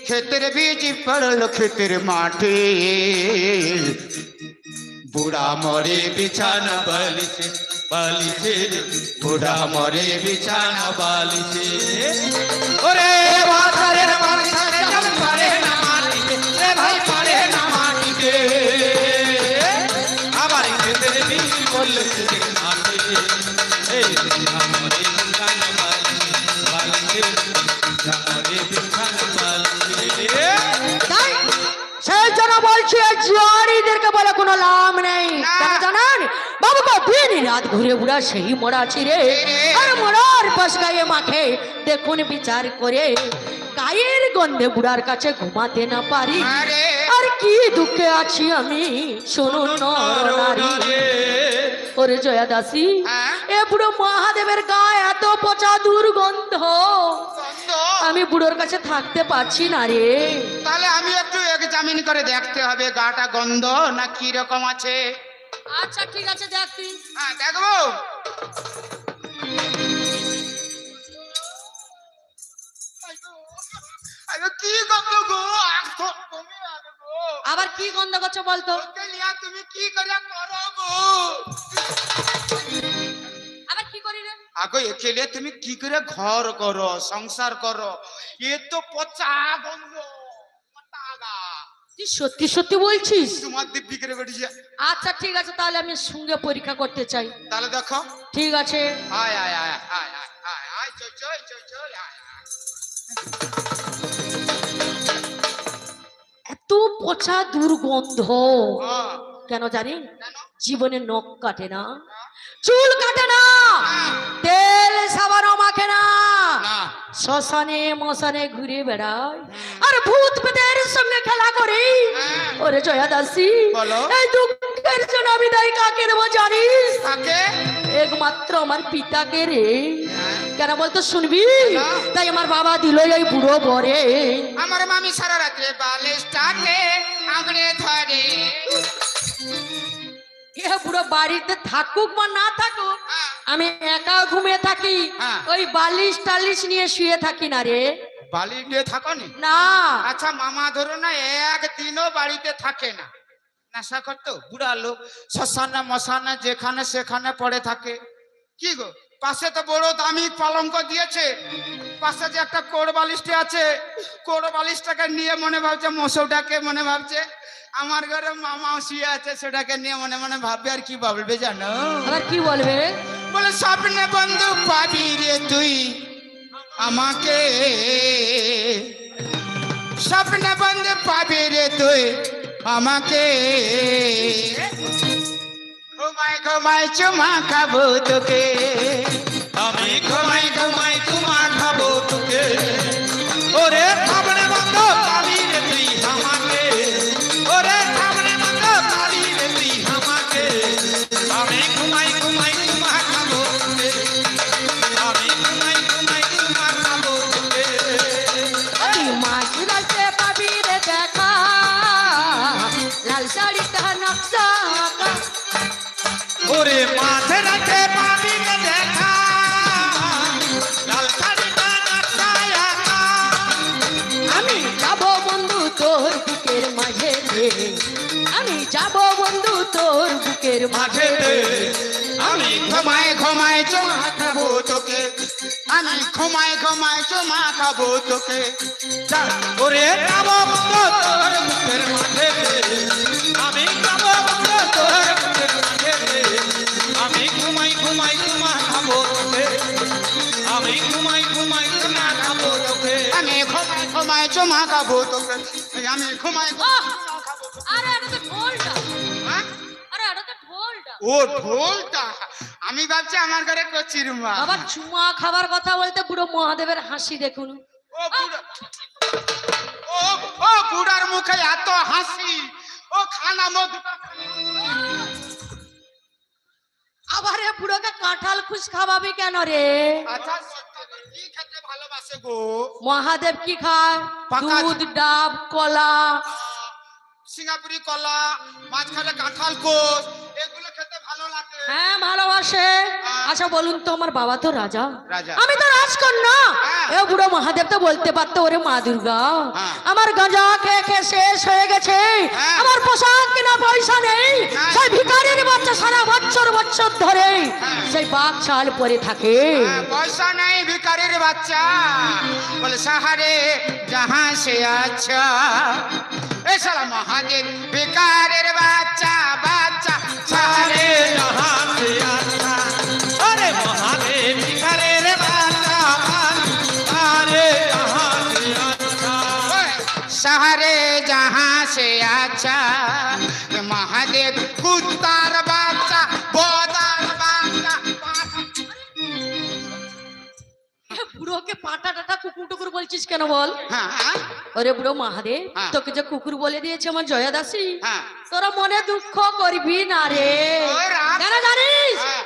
ক্ষেতের বীজ পড়লো ক্ষেতের মাঠে, বুড়া মরে বিছানা বালিশে, বালিশে বুড়া মরে বিছানা বালিশে। ওরে বছরের বরসাতে জল পড়ে না মাটিতে, এ ভাই পড়ে না মাটিতে। আবার ক্ষেতের বীজ পড়লো ক্ষেতের মাঠে, এই বুড়া মরে বিছানা বালিশে, বালিশে বুড়া মরে বিছানা বালিশে। তাই সেই জন্য বলছি এই জুয়ারিদেরকে বলে কোনো লাভ নেই। না। কেন জানেন? বাবু গো দিন রাত ঘুরে ঘুরা সেই মরা ছিঁড়ে আর মরার পাশ গায়ে মাখে। দেখুন বিচার করে গায়ের গন্ধে বুড়ার কাছে ঘুমাতে না পারি। আরে আর কি দুঃখে আছি আমি, শুনুন নর নারী। ওরে জয়া দাসী, হ্যাঁ? এ বুড়ো মহাদেবের গায়ে এত পচা দুর্গন্ধ, গন্ধ? আমি বুড়োর কাছে থাকতে পারছি না রে। তাহলে আমি একটু এক্সামিন করে দেখতে হবে গাটা গন্ধ না কি রকম আছে। আচ্ছা ঠিক আছে, দেখ তুই। হ্যাঁ দেখবো। আরে কি গন্ধ গো, এখন তুমি আর গো। আবার কি গন্ধ করছো বলতো? ওকে নিয়া তুমি কি করে করো গো? আবার কি করি রে? আগো একেলে তুমি কি করে ঘর করো, সংসার করো? এ তো পচা গন্ধ, পচা গা। তুই সত্যি সত্যি বলছিস? তোমার দিব্যি করে বেরিয়ে। আচ্ছা ঠিক আছে, তাহলে আমি সঙ্গে পরীক্ষা করতে চাই। তাহলে দেখো। ঠিক আছে। আয় আয় আয় আয় আয় আয় আয় চল চল চল চল আয় আয়। পচা দুর্গন্ধ। হ্যাঁ, কেন জানি কেন? জীবনে নখ কাটে না, চুল কাটে না, তেল সাবানও মাখে না, না শ্মশানে মশানে ঘুরে বেড়ায় আর ভূত পেতের সঙ্গে খেলা করি। ওরে জয়া দাসী, বলো। এই দুঃখের জন্য আমি দায়ী কাকে দেবো জানিস? কাকে? একমাত্র আমার পিতাকে রে। কেন বলতো শুনবি? না। তাই আমার বাবা দিল এই বুড়ো বরে। আমার মামি সারা রাত্রে বালিশটাকে আঁকড়ে ধরে। এ বুড়ো বাড়িতে থাকুক বা না থাকুক, আমি একা ঘুমিয়ে থাকি, হ্যাঁ। ওই বালিশ টালিশ নিয়ে শুয়ে থাকি না রে। বালি নিয়ে থাকনি? না, আচ্ছা মামা ধরো না একদিনও বাড়িতে থাকে না, নেশা করতো বুড়া লোক, শ্মশানে মশানে যেখানে সেখানে পড়ে থাকে। কি গো, পাশে তো বড় দামি পালঙ্ক দিয়েছে, পাশে যে একটা কোড় বালিশটি আছে, কোড় বালিশটাকে নিয়ে মনে ভাবছে, মশাটাকে মনে ভাবছে আমার ঘরে মামা শুয়ে আছে, সেটাকে নিয়ে মনে মনে ভাববে। আর কি ভাববে জানো? আবার কি বলবে? বলে স্বপ্নে বন্ধু পাবি রে তুই আমাকে, স্বপ্নে বন্ধু পাবি রে তুই আমাকে, ঘুমাই ঘুমাই চুমা খাবো তোকে, আমি ঘুমাই ঘুমাই চুমা খাবো তোকে। ওরে স্বপ্নে বন্ধু পাবি রে তুই আমাকে, ওরে স্বপ্নে বন্ধু পাবি রে তুই আমাকে, আমি ঘুমাই ঘুমাই চুমা খাবো তোকে, আমি ঘুমাই ঘুমাই চুমা খাবো তোকে। তুই মাঝ রাতে পাবি রে দেখা, লাল শাড়িটা নকশা আঁকা। ওরে মাঝে রাতে পাবি রে দেখা, লাল শাড়িটা নকশায় আঁকা। আমি যাব বন্ধু তোর বুকের মাঝে রে, আমি যাব বন্ধু তোর বুকের মাঝে মাঝে রে। আমি ঘুমাই ঘুমাই চুমা খাবো তোকে, আমি ঘুমাই ঘুমাই চুমা খাবো তোকে। ওরে যাবো বন্ধু তোর বুকের মাঝে, আমি যাবো বন্ধু তোর বুকের মাঝে, আমি ঘুমাই ঘুমাই চুমা খাবো তোকে, আমি ঘুমাই ঘুমাই চুমা খাবো তোকে, আমি ঘুমাই ঘুমাই চুমা খাবো তোকে, আমি ঘুমাই আহ! আরে এটা তো ঢোলটা, হ্যাঁ? আরে এটা তো ঢোলটা। ও ঢোলটা, আমি ভাবছি আমার ঘরে কচির মা। আবার চুমা খাবার কথা বলতে বুড়ো মহাদেবের হাসি দেখুন। ও বুড়া, ও ও বুড়ার মুখে এত হাসি, ও খানা মধু। আবার এ বুড়োকে কাঁঠাল খুশ খাওয়াবি কেন রে? আচ্ছা কি খেতে ভালোবাসে গো? মহাদেব কি খায়? পাকা দুধ, ডাব, কলা। সিঙ্গাপুরি কলা, মাঝখানে কাঁঠাল কোষ, এগুলো খেতে ভালো লাগে। হ্যাঁ ভালোবাসে। আচ্ছা বলুন তো, আমার বাবা তো রাজা, রাজা। আমি তো রাজকন্যা। হ্যাঁ। এ বুড়ো মহাদেব তো বলতে পারতো, ওরে মা দুর্গা, হ্যাঁ। আমার গাঁজা খেয়ে খেয়ে শেষ হয়ে গেছে, হ্যাঁ। আমার পোশাক কেনা পয়সা নেই, হ্যাঁ। সেই ভিখারির বাচ্চা সারা বছর বছর ধরে সেই বাঘ চাল পরে থাকে। হ্যাঁ, পয়সা নাই ভিখারির বাচ্চা, বলে সাহারে যাহা সে আচ্ছা। এ শালা মহাদেব ভিখারির বাচ্চা, বাচ্চা সাহারে যাহা সে আচ্ছা। আরে মহাদেব ভিখারির বাচ্চা, সাহারে যাহা সে আচ্ছা। সাহারে যাহা সে আচ্ছা। এ মহাদেব কুত্তার বাচ্চা, বোদার বাচ্চা। এ বুড়োকে পাটা টাটা কুকুর টুকুর বলছিস কেন বল? হ্যাঁ হ্যাঁ ওরে বুড়ো মহাদেব, হ্যাঁ। তোকে যে কুকুর বলে দিয়েছে আমার জয়া দাসী, হ্যাঁ। তোরা মনে দুঃখ করবি না রে। ওই রাত- কেন জানিস? হ্যাঁ।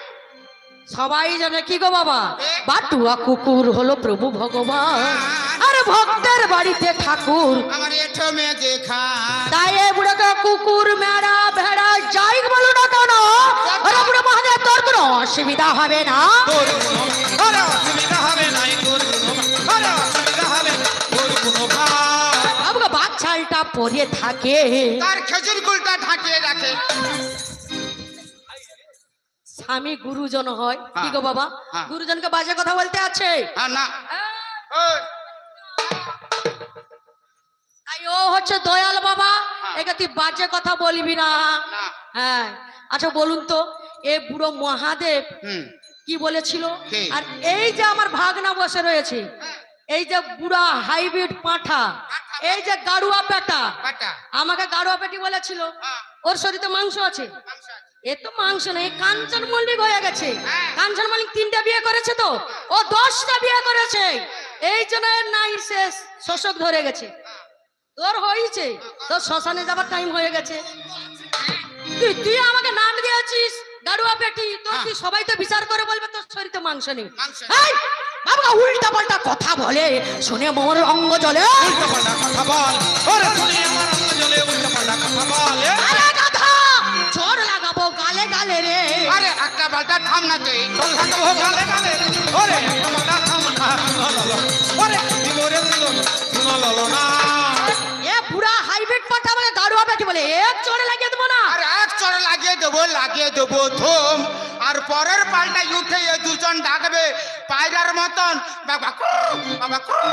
সবাই জানে কি গো বাবা, এ? বাটুয়া কুকুর হলো প্রভু ভগবান, আর ভক্তের বাড়িতে ঠাকুর। আমার এঠো মে দেখা। তাই এ বুড়োকে কুকুর, মেরা, ভেড়া যাই বলো না কেন, ওরে বুড়ো মহাদেব তোর কোনো অসুবিধা হবে না। তোর কোনো আরে অসুবিধা হবে নাই, তোর কোনো আরে অসুবিধা হবে না, তোর কোনো ভাই। আমাকে বাচ্চালটা পরে থাকে, তার খেজুর গুলটা ঢাকিয়ে রাখে। স্বামী গুরুজন হয় কি গো বাবা, হ্যাঁ। গুরুজনকে বাজে কথা বলতে আছে। আর না ওই তাই ও হচ্ছে দয়াল বাবা, হ্যাঁ। একে তুই বাজে কথা বলবি না। না। হ্যাঁ আচ্ছা বলুন তো, এ বুড়ো মহাদেব হুম। কি বলেছিল? কি? আর এই যে আমার ভাগনা বসে রয়েছে, এই যে বুড়া হাইব্রিড পাঁঠা, এই যে গাড়ুয়া পেটা, বাটা আমাকে গাড়ুয়া পেটি বলেছিল। হ্যাঁ। ওর শরীরে মাংস আছে। মাংস আছে। এ তো মাংস নেই, কাঞ্চন মল্লিক হয়ে গেছে। হ্যাঁ। কাঞ্চন মল্লিক 3টা বিয়ে করেছে, তো ও 10টা বিয়ে করেছে। এই জন্য এর নাই শেষ, শোষক ধরে গেছে। তোর হয়েছে, তোর শ্মশানে যাবার টাইম হয়ে গেছে। তুই আমাকে নাম দিয়েছিস গাড়ুয়া পেটি, তো তুই সবাই তো বিচার করে বলবে তোর শরীরে মাংস নেই। মাংস নেই। এই, বাবা উল্টা পাল্টা কথা বলে, শুনে মোর অঙ্গ জ্বলে। উল্টা পাল্টা কথা বল, ওরে শুনে আমার অঙ্গ জ্বলে, উল্টা পাল্টা কথা বল। আরে গাধা, চোর লাগাবো গালে গালে রে। আরে একটা বালটা থাম না তুই। চল থাকবো গালে গালে, ওরে একটা পাল্টা থাম না, ওরে দিগরে শুনো ললো না। এ বুড়া হাইব্রিড পাঠা বলে গাড়ুয়া পেটি বলে, এক চোরে লাগিয়ে দেবো না। আর এক চড় লাগিয়ে দেবো থম। আর পরের পাল্টায় উঠে এ দুজন ডাকবে পায়রার মতন, বাবা ক্রু, বাবা ক্রু।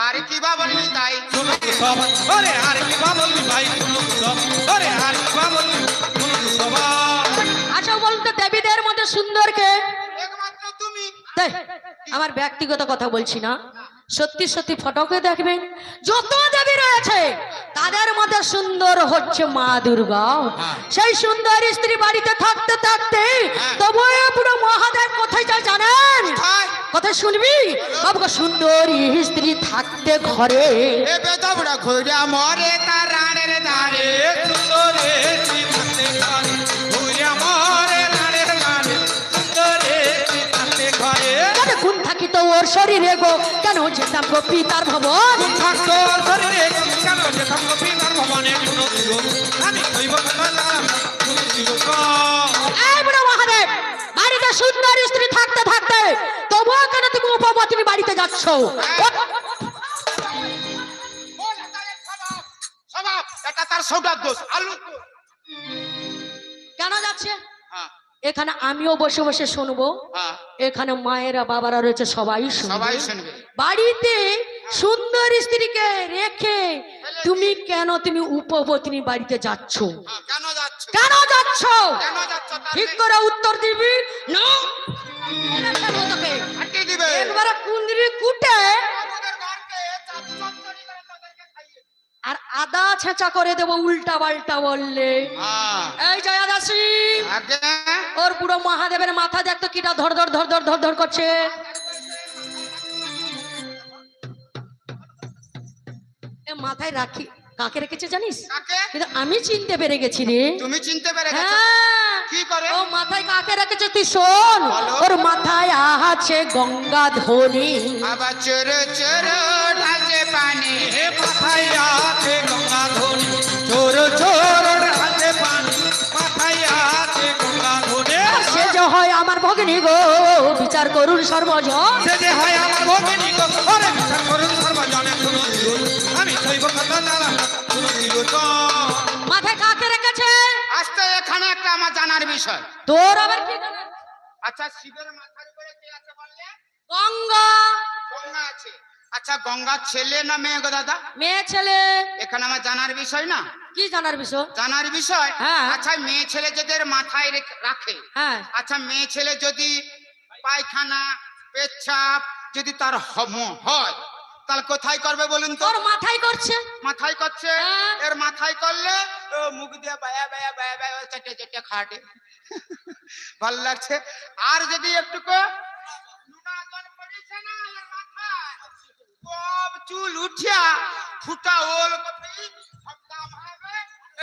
আর কি বা বলবি তাই। শুনো তো সব, ওরে আর কি বা বলবি ভাই, শুনো তো সব, ওরে আর কি বা বলবি, শুনো তো সবাই। আচ্ছা বলুন তো দেবীদের মধ্যে সুন্দর কে? একমাত্র তুমি। দেখ, আমার ব্যক্তিগত কথা বলছি না, সত্যি সত্যি ফটোকে দেখবেন, যত দেবী রয়েছে তাদের মধ্যে সুন্দর হচ্ছে মা দুর্গা। সেই সুন্দর স্ত্রী বাড়িতে থাকতে থাকতে তবু পুরো মহাদেব কোথায় যায় জানেন? কোথায়? কথা শুনবি বাবুকে, সুন্দরী স্ত্রী থাকতে ঘরে। এ বেদবড়া ঘুরে মরে তার রানের দাঁড়ে। এ সুন্দরে শ্রীমাতে ঘরে, ঘুরে মরে রানের গানে, সুন্দরে শ্রীমাতে ঘরে। কেন গুণ থাকিত ওর শরীরে গো, কেন যেতাম গো পিতার ভবন। গুণ থাকতো শরীরে, কেন যে থাকতো পিতার ভবনে, শুনো দিল, আমি শৈব কথা জানলাম, শুনো দিল কম। এই বুড়ো মহাদেব, বাড়িতে সুন্দর স্ত্রী থাকতে থাকতে তবুও কেন তুমি উপবর্তী বাড়িতে যাচ্ছ? স্বভাব, এটা তার সৌদার দোষ, আলুর দোষ। কেন যাচ্ছে? হ্যাঁ, এখানে আমিও বসে বসে শুনবো, হ্যাঁ, এখানে মায়েরা বাবারা রয়েছে, সবাই সবাই শুনবে। শুনবে। বাড়িতে সুন্দর স্ত্রীকে রেখে তুমি কেন তুমি উপবর্তী বাড়িতে যাচ্ছ? হ্যাঁ, কেন যাচ্ছ? কেন যাচ্ছ? কেন যাচ্ছ তার ঠিক নেই। করে উত্তর দিবি না। তোকে হাঁটিয়ে দিবে। একবারে কুন্দিরি কুটে আমাদের ঘরকে চচ্চড়ি করে তোদেরকে খাইয়ে দিবে। আর আদা ছেঁচা করে দেবো উল্টা পাল্টা বললে। হ্যাঁ, এই জয়া দাসী, আগে ওর বুড়ো মহাদেবের মাথা দেখতো কিটা ধর ধর ধর ধর ধর ধর করছে। এ মাথায় রাখি কাকে রেখেছে জানিস? কাকে? কিন্তু আমি চিনতে পেরে গেছি রে। তুমি চিনতে পেরে গেছো? হ্যাঁ, কি করে? ও মাথায় কাকে রেখেছে তুই শোন। বলো। ওর মাথায় আছে গঙ্গা ধনী। আবার চোর চোর ঢালছে পানি। হে মাথায় আছে গঙ্গা ধনী, চোর চোর ঢালছে পানি, মাথায় আছে গঙ্গা ধনী। সে যে হয় আমার ভগিনী গো, বিচার করুন সর্বজন। সে যে হয় আমার ভগিনী গো, ওরে বিচার করুন সর্বজনে, শুনো দিল, আমি শৈব কথা জানলাম, শুনো দিল তো। মাথায় কাকে রেখেছে? আজকে এখানে একটা আমার জানার বিষয়। তোর আবার কি জানা? আচ্ছা, শিবের মাথার উপরে কে আছে বললে? গঙ্গা। গঙ্গা আছে। আচ্ছা, গঙ্গার ছেলে না মেয়ে গো দাদা? মেয়ে ছেলে। এখানে আমার জানার বিষয় না? কি জানার বিষয়? জানার বিষয়। হ্যাঁ। আচ্ছা, মেয়ে ছেলে যাদের মাথায় রাখে, হ্যাঁ, আচ্ছা মেয়ে ছেলে যদি পায়খানা পেচ্ছাপ যদি তার হয়, তাহলে কোথায় করবে বলুন তো? তোর মাথায় করছে। মাথায় করছে। হ্যাঁ। এর মাথায় করলে ও মুখ দিয়ে বায়া বায়া বায়া বায়া চেটে চেটে খাটে, ভালো লাগছে। আর যদি একটুকু নুনা জল পড়েছে না এর মাথায়, সব চুল উঠিয়া ফুটা ওলকপি সব দাম হবে।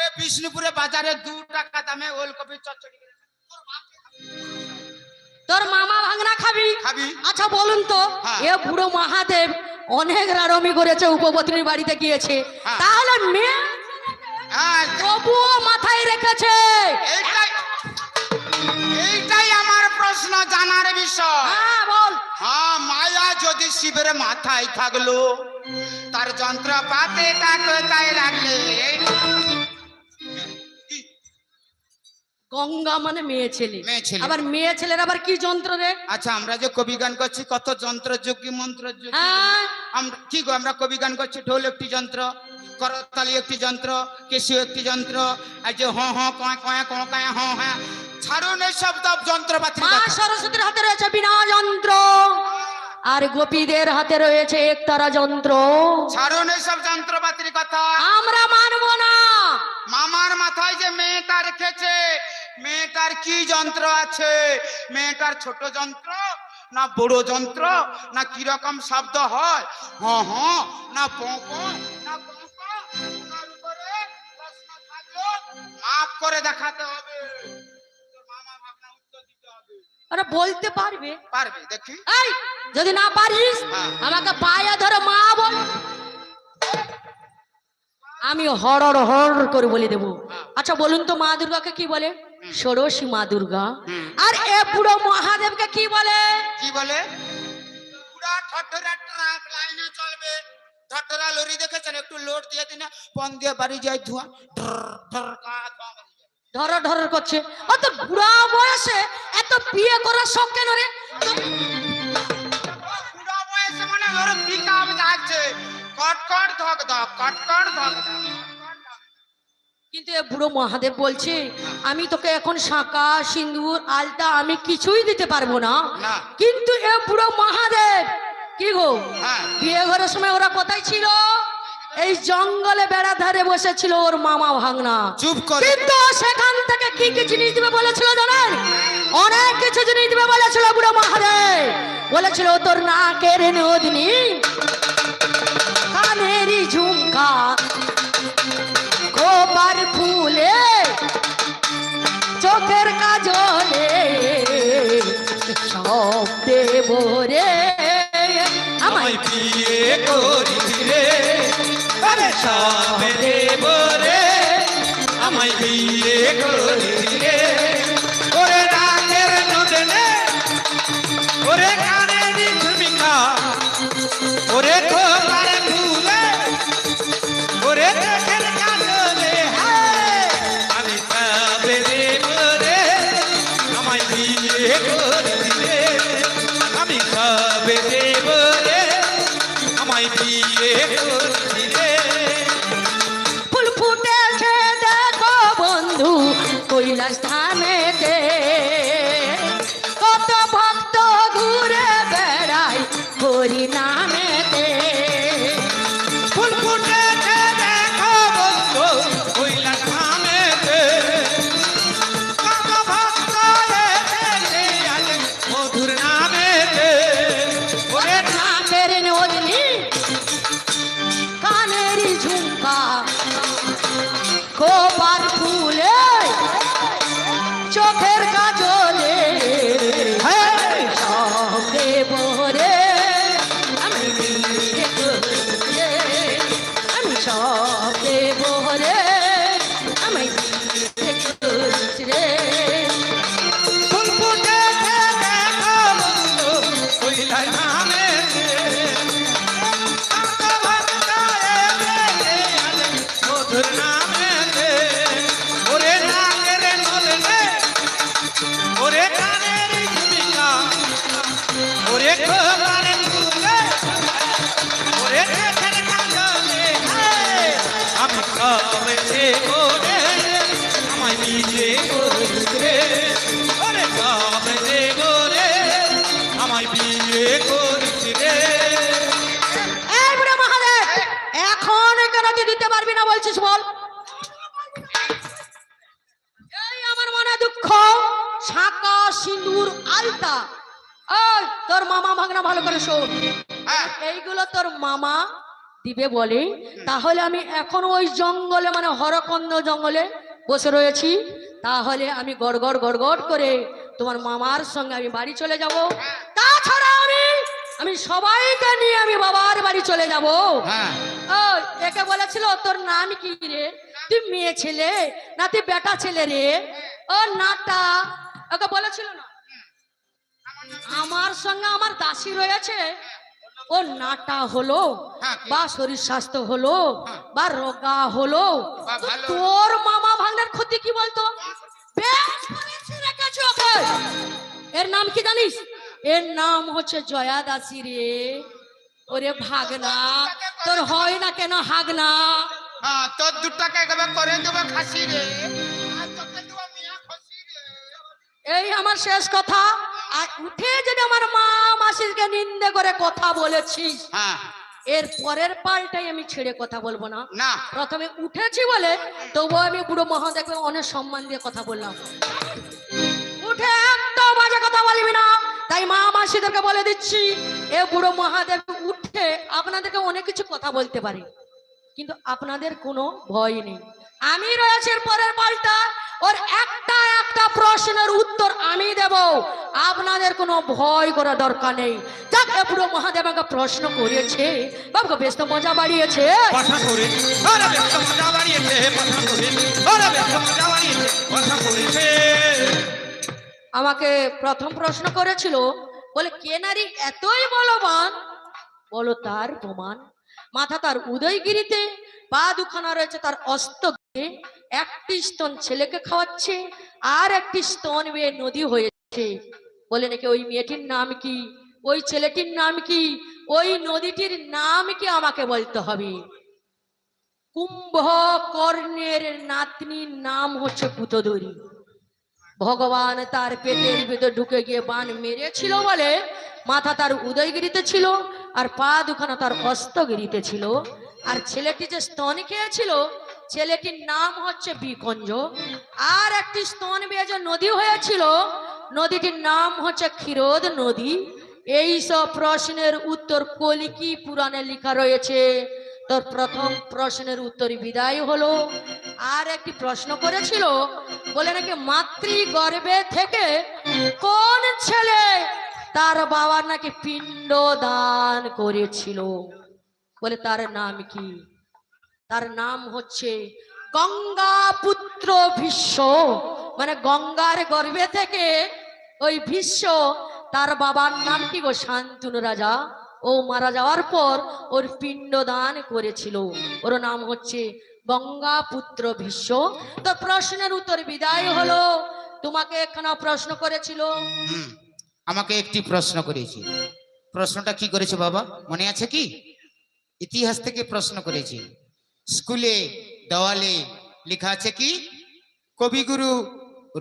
এ বিষ্ণুপুরে বাজারে 2 টাকা দামে ওলকপি চচ্চড়ি তোর মামা ভাঙনা খাবি? খাবি। আচ্ছা বলুন তো, হ্যাঁ। এ বুড়ো মহাদেব অনেক রারমি করেছে, উপপত্নীর বাড়িতে গিয়েছে, হ্যাঁ। তাহলে মেয়ে হ্যাঁ, তবুও মাথায় রেখেছে। এইটাই এইটাই আমার প্রশ্ন, জানার বিষয়। হ্যাঁ বল। হ্যাঁ, মায়া যদি শিবের মাথায় থাকলো, তার যন্ত্রপাতিটা কোথায় রাখলে? গঙ্গা মানে মেয়ে ছেলে। মেয়ে ছেলে। আবার মেয়ে ছেলের আবার কি যন্ত্র রে? আচ্ছা, আমরা যে কবি গান করছি কত যন্ত্রযোগী মন্ত্রযোগী। হ্যাঁ, আমরা কি গো, আমরা কবি গান করছি, ঢোল একটি যন্ত্র, করতালি একটি যন্ত্র, কেশিও একটি যন্ত্র, আর যে হ হ কয় কয় কয় কয় হ হ্যাঁ, ছাড়ুন এই সব যন্ত্রপাতি। মা সরস্বতীর হাতে রয়েছে বিনা যন্ত্র। আর গোপীদের হাতে রয়েছে একতারা যন্ত্র। ছাড়ুন এইসব যন্ত্রপাতির কথা। আমরা মানবো না। মামার মাথায় যে মেয়েটা রেখেছে, মেয়েটার কি যন্ত্র আছে? মেয়েটার ছোট যন্ত্র না বড় যন্ত্র, না কিরকম শব্দ হয়, হ হ না পঁপ না পঁপ, তার উপরে প্রশ্ন থাকলো, মাপ করে দেখাতে হবে। তোর মামা ভাবনা উত্তর দিতে হবে। আরে বলতে পারবে? পারবে, দেখি। এই যদি না পারিস হ্যাঁ। আমাকে পায়ে ধরে মা বল, আমি হরর হরর করে বলে দেবো। আচ্ছা বলুন তো মা দুর্গাকে কি বলে? ষোড়শী মা দুর্গা। আর এ বুড়ো মহাদেবকে কি বলে? কি বলে? পুরা ঠঠরা ট্রাক লাইনে চলবে। ঠঠরা লরি দেখেছেন? একটু লোড দিয়ে দিনে পন দিয়ে বাড়ি যায় ধোঁয়া, ঢর ঢর কা ধোঁয়া বাড়ি যায়। ধরর ধরর করছে। ও তো বুড়া বয়সে এত বিয়ে করার শখ কেন রে? বুড়া বয়সে মানে ওর পিকআপ যাচ্ছে, কটকট ধক ধক, কটকট ধক ধক। কিন্তু এ বুড়ো মহাদেব বলছে আমি তোকে এখন শাঁকা সিঁদুর আলতা আমি কিছুই দিতে পারবো না। না। কিন্তু এ বুড়ো মহাদেব কি গো, হ্যাঁ। বিয়ে ঘরের সময় ওরা কোথায় ছিল? এই জঙ্গলে বেড়া ধারে বসেছিল ওর মামা ভাগনা। চুপ করে। কিন্তু সেখান থেকে কি কি জিনিস দিবে বলেছিল জানেন? অনেক কিছু জিনিস দিবে বলেছিল বুড়ো মহাদেব। বলেছিল তোর নাকের নদনী, কানেরই ঝুমকা, খোপার ফুলে, চোখের কাজলে, সব দেব রে আমায়। আমায় বিয়ে করিলে আরে সব দেব রে, আমায় বিয়ে করিলে ওরে রাতের নদনে, ওরে কানের ঝুমিকা, ওরে খোপার ফুলে, ওরে চোখের কাজলে, হায় আমি সব দেব রে, আমায় বিয়ে করিলে আমি সব দেব রে, আমায় বিয়ে করিলে। ফুল ফুটেছে দেখো বন্ধু কৈলাস ধামেতে, কত ভক্ত ঘুরে বেড়ায় হরি নামেতে। ফুল ফুটেছে দেখো বন্ধু কৈলাস ধামেতে, কত ভক্ত এসেছে আজ মধুর নামেতে, ওরে নাকের নদনী, কানেরই ঝুমকা, খোপার ফুলে, চোখের কাজলে, সব দেব রে আমি বিয়ে করলে, আমি সব দেব রে আমি বিয়ে করছি রে। ফুল ফুটেছে দেখো বন্ধু কৈলাস ধামেতে, কত ভক্ত এসেছে আজ মধুর নামেতে, ওরে নাকের নদনে, ওরে কানের ঝুমিকা, ওরে খোপার ফুলে, ওরে চোখের কাজলে, হায় আমি সব দেব রে, আমায় বিয়ে করিলে ওরে সব দেব রে, আমায় বিয়ে করিলে। এই বুড়ো মহাদেব এখন কেন তুই দিতে পারবি না বলছিস বল? এই আমার মনে দুঃখ, শাঁকা সিঁদুর আলতা। ওই তোর মামা ভাগনা ভালো করে শোন, হ্যাঁ। এইগুলো তোর মামা দিবে বলে, তাহলে আমি এখন ওই জঙ্গলে মানে হরকন্দ জঙ্গলে বসে রয়েছি। তাহলে আমি গড়গড় গড়গড় করে তোমার মামার সঙ্গে আমি বাড়ি চলে যাব। তাছাড়া আমি সবাইকে নিয়ে আমি বাবার বাড়ি চলে যাব। হ্যাঁ। ও একে বলেছিল তোর নাম কি রে? তুই মেয়ে ছেলে না তুই বেটা ছেলে রে? ও নাটা, ওকে বলেছিল না আমার সঙ্গে আমার দাসী রয়েছে, ও নাটা হলো হ্যাঁ। বা শরীর স্বাস্থ্য হলো বা রোগা হলো, বা তো ভালো। তোর মামা ভাগ্নের ক্ষতি কি বলতো? বেশ করেছি রেখেছি ওকে। এর নাম কি জানিস? এর নাম হচ্ছে জয়া দাসী রে। ওরে ভাগনা, তোর হয় না কেন হাগনা? হ্যাঁ, তোর দুটাকে একবার করে দেবো খাসি রে, আর তোকে দেবো মিয়া খসি রে। এই আমার শেষ কথা। আর উঠে যদি আমার মা মাসিকে নিন্দে করে কথা বলেছিস, হ্যাঁ এর পরের পাল্টাই আমি ছেড়ে কথা বলবো না। না প্রথমে উঠেছি বলে তবুও আমি বুড়ো মহাদেবকে অনেক সম্মান দিয়ে কথা বললাম। উঠে একটা বাজে কথা বলবি না, তাই মা মাসিদেরকে বলে দিচ্ছি, এ বুড়ো মহাদেব উঠে আপনাদেরকে অনেক কিছু কথা বলতে পারে, কিন্তু আপনাদের কোনো ভয় নেই। আমি রয়েছে এর পরের পাল্টা, ওর একটা একটা প্রশ্নের উত্তর আমি দেব, আপনাদের কোনো ভয় করার দরকার নেই। যাক, এ বুড়ো মহাদেব আমাকে প্রশ্ন করেছে, বাবুকে বেশ তো মজা বাড়িয়েছে। কথা করে ওরা বেশ মজা বাড়িয়েছে, কথা করে ওরা বেশ মজা বাড়িয়েছে, কথা করেছে। আমাকে প্রথম প্রশ্ন করেছিল, বলে কে নারী এতই বলবান? বলো তার প্রমাণ। মাথা তার উদয়গিরিতে, পা দুখানা রয়েছে তার অস্তগিরিতে, একটি স্তন ছেলেকে খাওয়াচ্ছে আর একটি স্তন বেয়ে নদী হয়েছে। বলে নাকি ওই মেয়েটির নাম কি, ওই ছেলেটির নাম কি, ওই নদীটির নাম কি আমাকে বলতে হবে। কুম্ভকর্ণের নাতনির নাম হচ্ছে পুতদুরি। ভগবান তার পেটের ভিতর ঢুকে গিয়ে বান মেরেছিল বলে মাথা তার উদয়গিরিতে ছিল আর পা দুখানা তার অস্তগিরিতে ছিল। আর ছেলেটি যে স্তন খেয়েছিল, ছেলেটির নাম হচ্ছে বিকঞ্জ। আর একটি স্তন বেয়ে যে নদী হয়েছিল, নদীটির নাম হচ্ছে ক্ষীরোদ নদী। এই সব প্রশ্নের উত্তর কলিকি পুরাণে লেখা রয়েছে। তোর প্রথম প্রশ্নের উত্তর বিদায় হলো। আর একটি প্রশ্ন করেছিল, বলে নাকি মাতৃ গর্ভে থেকে কোন ছেলে তার বাবার নাকি পিণ্ড দান করেছিল। বলে তার নাম কি? তার নাম হচ্ছে গঙ্গা পুত্র ভীষ্ম। মানে গঙ্গার গর্ভে থেকে ওই ভীষ্ম, তার বাবার নাম কি গো? শান্তনু রাজা। ও মারা যাওয়ার পর ওর পিণ্ড দান করেছিল, ওর নাম হচ্ছে গঙ্গা পুত্র ভীষ্ম। তো প্রশ্নের উত্তর বিদায় হলো। তোমাকে একখানা প্রশ্ন করেছিল। আমাকে একটি প্রশ্ন করেছি। প্রশ্নটা কি করেছে বাবা মনে আছে কি? ইতিহাস থেকে প্রশ্ন করেছি। স্কুলে দেওয়ালে লেখা আছে কি? কবিগুরু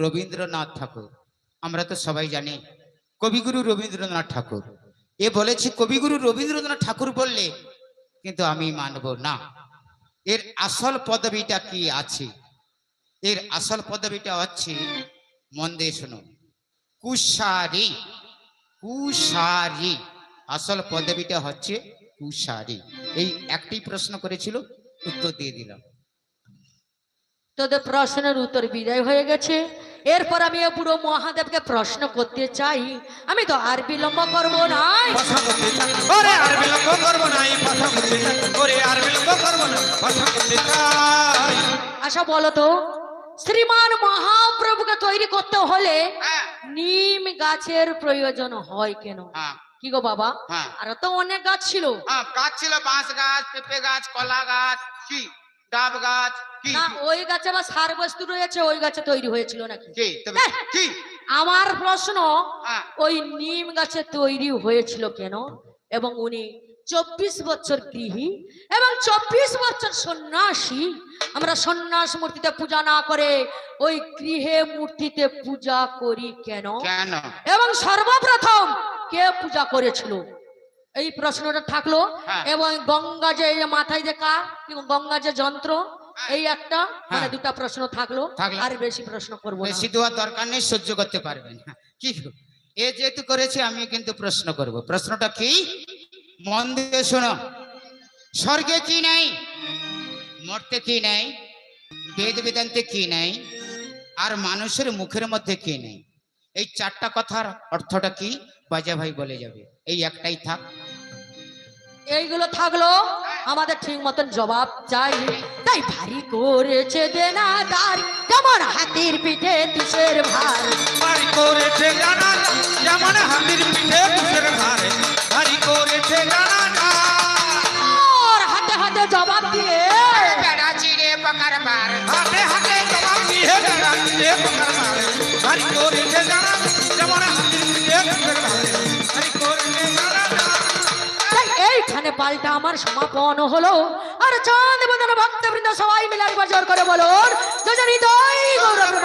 রবীন্দ্রনাথ ঠাকুর। আমরা তো সবাই জানি কবিগুরু রবীন্দ্রনাথ ঠাকুর। এ বলেছে কবিগুরু রবীন্দ্রনাথ ঠাকুর বললে, কিন্তু আমি মানব না। এর আসল পদবিটা কি আছে? এর আসল পদবিটা হচ্ছে, মন দিয়ে শোনো, কুশারি। কুশারি আসল পদবিটা হচ্ছে কুশারি। এই একটি প্রশ্ন করেছিল, উত্তর দিয়ে দিলাম। তোদের প্রশ্নের উত্তর বিদায় হয়ে গেছে। এরপর আমি বুড়ো মহাদেবকে প্রশ্ন করতে চাই। আমি তো আর বিলম্ব করবো না। কথা করতে চাই, ওরে আর বিলম্ব করবো না, কথা করতে চাই, ওরে আর বিলম্ব করবো না, কথা করতে চাই। আচ্ছা বলো তো, শ্রীমান মহাপ্রভুকে তৈরি করতে হলে নিম গাছের প্রয়োজন হয় কেন? কি গো বাবা? আর তো অনেক গাছ ছিল। গাছ ছিল, বাঁশ গাছ, পেঁপে গাছ, কলা গাছ, কি ডাব গাছ, কি না ওই গাছে বা সার বস্তু রয়েছে, ওই গাছে তৈরি হয়েছিল নাকি? কি তবে কি? আমার প্রশ্ন, ওই নিম গাছে তৈরি হয়েছিল কেন? এবং উনি 24 বছর গৃহী এবং 24 বছর সন্ন্যাসী। আমরা সন্ন্যাস মূর্তিতে পূজা না করে ওই গৃহে মূর্তিতে পূজা করি কেন? কেন? এবং সর্বপ্রথম কে পূজা করেছিল? এই প্রশ্নটা থাকলো। এবং গঙ্গা যে মাথায় যে কার, গঙ্গা যে যন্ত্র, এই একটা, মানে দুটা প্রশ্ন থাকলো। আর বেশি প্রশ্ন করবো না। বেশি দেওয়ার দরকার নেই, সহ্য করতে পারবেন। কি এ যেহেতু করেছে, আমি কিন্তু প্রশ্ন করব। প্রশ্নটা কি? মন দিয়ে শোনো। স্বর্গে কি নাই, মর্তে কি নাই, বেদ বেদান্তে কি নাই, আর মানুষের মুখের মধ্যে কি নেই? এই চারটা কথার অর্থটা কি বাজা ভাই বলে যাবে। এই একটাই থাক। এইগুলো থাকলো, আমাদের ঠিক মতন জবাব চাই। তাই ভারী করেছে দেনা দার, যেমন হাতির পিঠে তুষের ভার। ভারী করেছে জানা, যেমন হাতির পিঠে তুষের ভার। ভারী করেছে জানা, আর হাতে হাতে জবাব দিয়ে বেড়া চিড়ে পাকার বার। হাতে হাতে জবাব দিয়ে বেড়া চিড়ে পাকার বার। ভারী করেছে জানা, যেমন হাতির পিঠে তুষের ভার। ভারী করেছে জানা। এইখানে পাল্টা আমার সমাপন হলো। আর চাঁদ বদন ভক্তবৃন্দ সবাই মিলে একবার জোর করে বলুন, হৃদয় গৌরব